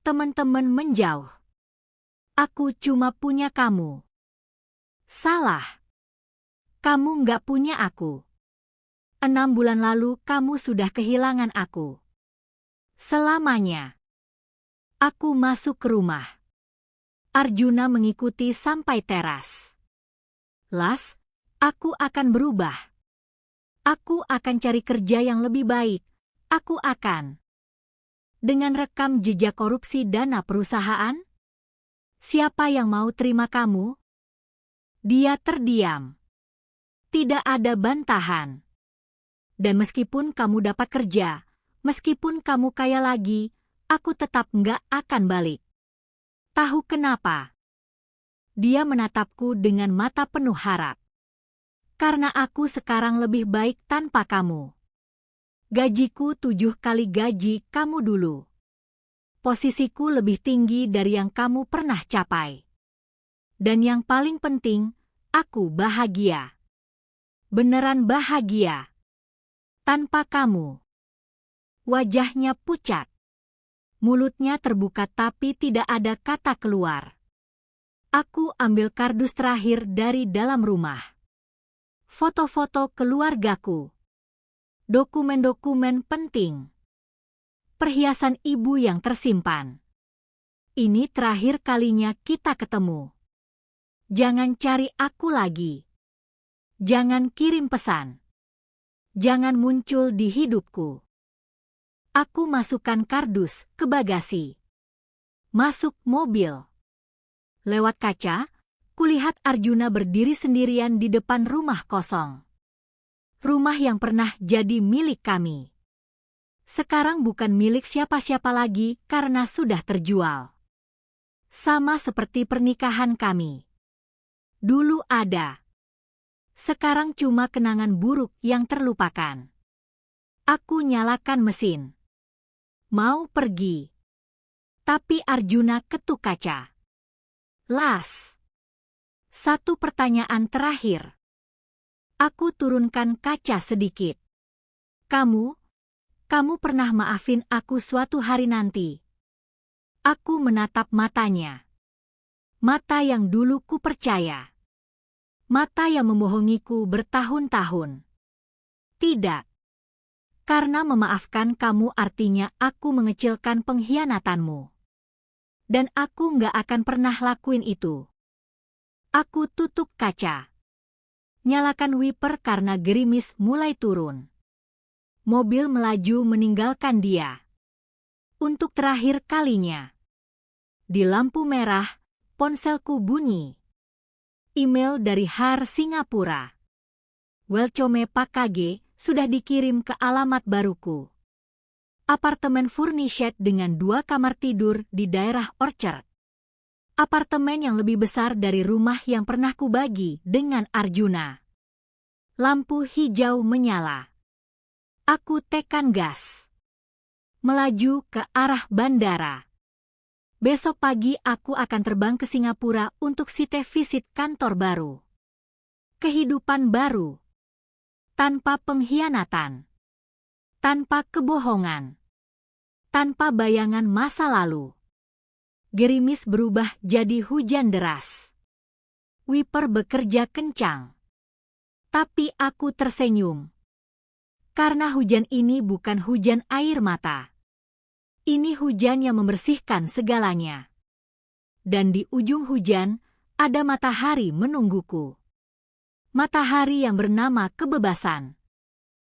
Teman-teman menjauh. Aku cuma punya kamu. Salah. Kamu nggak punya aku. 6 bulan lalu kamu sudah kehilangan aku. Selamanya. Aku masuk ke rumah. Arjuna mengikuti sampai teras. Las, aku akan berubah. Aku akan cari kerja yang lebih baik. Aku akan. Dengan rekam jejak korupsi dana perusahaan? Siapa yang mau terima kamu? Dia terdiam. Tidak ada bantahan. Dan meskipun kamu dapat kerja, meskipun kamu kaya lagi, aku tetap nggak akan balik. Tahu kenapa? Dia menatapku dengan mata penuh harap. Karena aku sekarang lebih baik tanpa kamu. Gajiku 7 kali gaji kamu dulu. Posisiku lebih tinggi dari yang kamu pernah capai. Dan yang paling penting, aku bahagia. Beneran bahagia. Tanpa kamu. Wajahnya pucat. Mulutnya terbuka tapi tidak ada kata keluar. Aku ambil kardus terakhir dari dalam rumah. Foto-foto keluargaku. Dokumen-dokumen penting. Perhiasan ibu yang tersimpan. Ini terakhir kalinya kita ketemu. Jangan cari aku lagi. Jangan kirim pesan. Jangan muncul di hidupku. Aku masukkan kardus ke bagasi. Masuk mobil. Lewat kaca, kulihat Arjuna berdiri sendirian di depan rumah kosong. Rumah yang pernah jadi milik kami. Sekarang bukan milik siapa-siapa lagi karena sudah terjual. Sama seperti pernikahan kami. Dulu ada. Sekarang cuma kenangan buruk yang terlupakan. Aku nyalakan mesin. Mau pergi. Tapi Arjuna ketuk kaca. Las. 1 pertanyaan terakhir. Aku turunkan kaca sedikit. Kamu pernah maafin aku suatu hari nanti. Aku menatap matanya. Mata yang dulu ku percaya. Mata yang membohongiku bertahun-tahun. Tidak. Karena memaafkan kamu artinya aku mengecilkan pengkhianatanmu. Dan aku nggak akan pernah lakuin itu. Aku tutup kaca. Nyalakan wiper karena gerimis mulai turun. Mobil melaju meninggalkan dia. Untuk terakhir kalinya. Di lampu merah, ponselku bunyi. Email dari Har Singapura. Welcome Pak KG, sudah dikirim ke alamat baruku. Apartemen furnished dengan 2 kamar tidur di daerah Orchard. Apartemen yang lebih besar dari rumah yang pernah kubagi dengan Arjuna. Lampu hijau menyala. Aku tekan gas. Melaju ke arah bandara. Besok pagi aku akan terbang ke Singapura untuk site visit kantor baru. Kehidupan baru. Tanpa pengkhianatan. Tanpa kebohongan. Tanpa bayangan masa lalu. Gerimis berubah jadi hujan deras. Wiper bekerja kencang. Tapi aku tersenyum. Karena hujan ini bukan hujan air mata. Ini hujan yang membersihkan segalanya. Dan di ujung hujan, ada matahari menungguku. Matahari yang bernama kebebasan.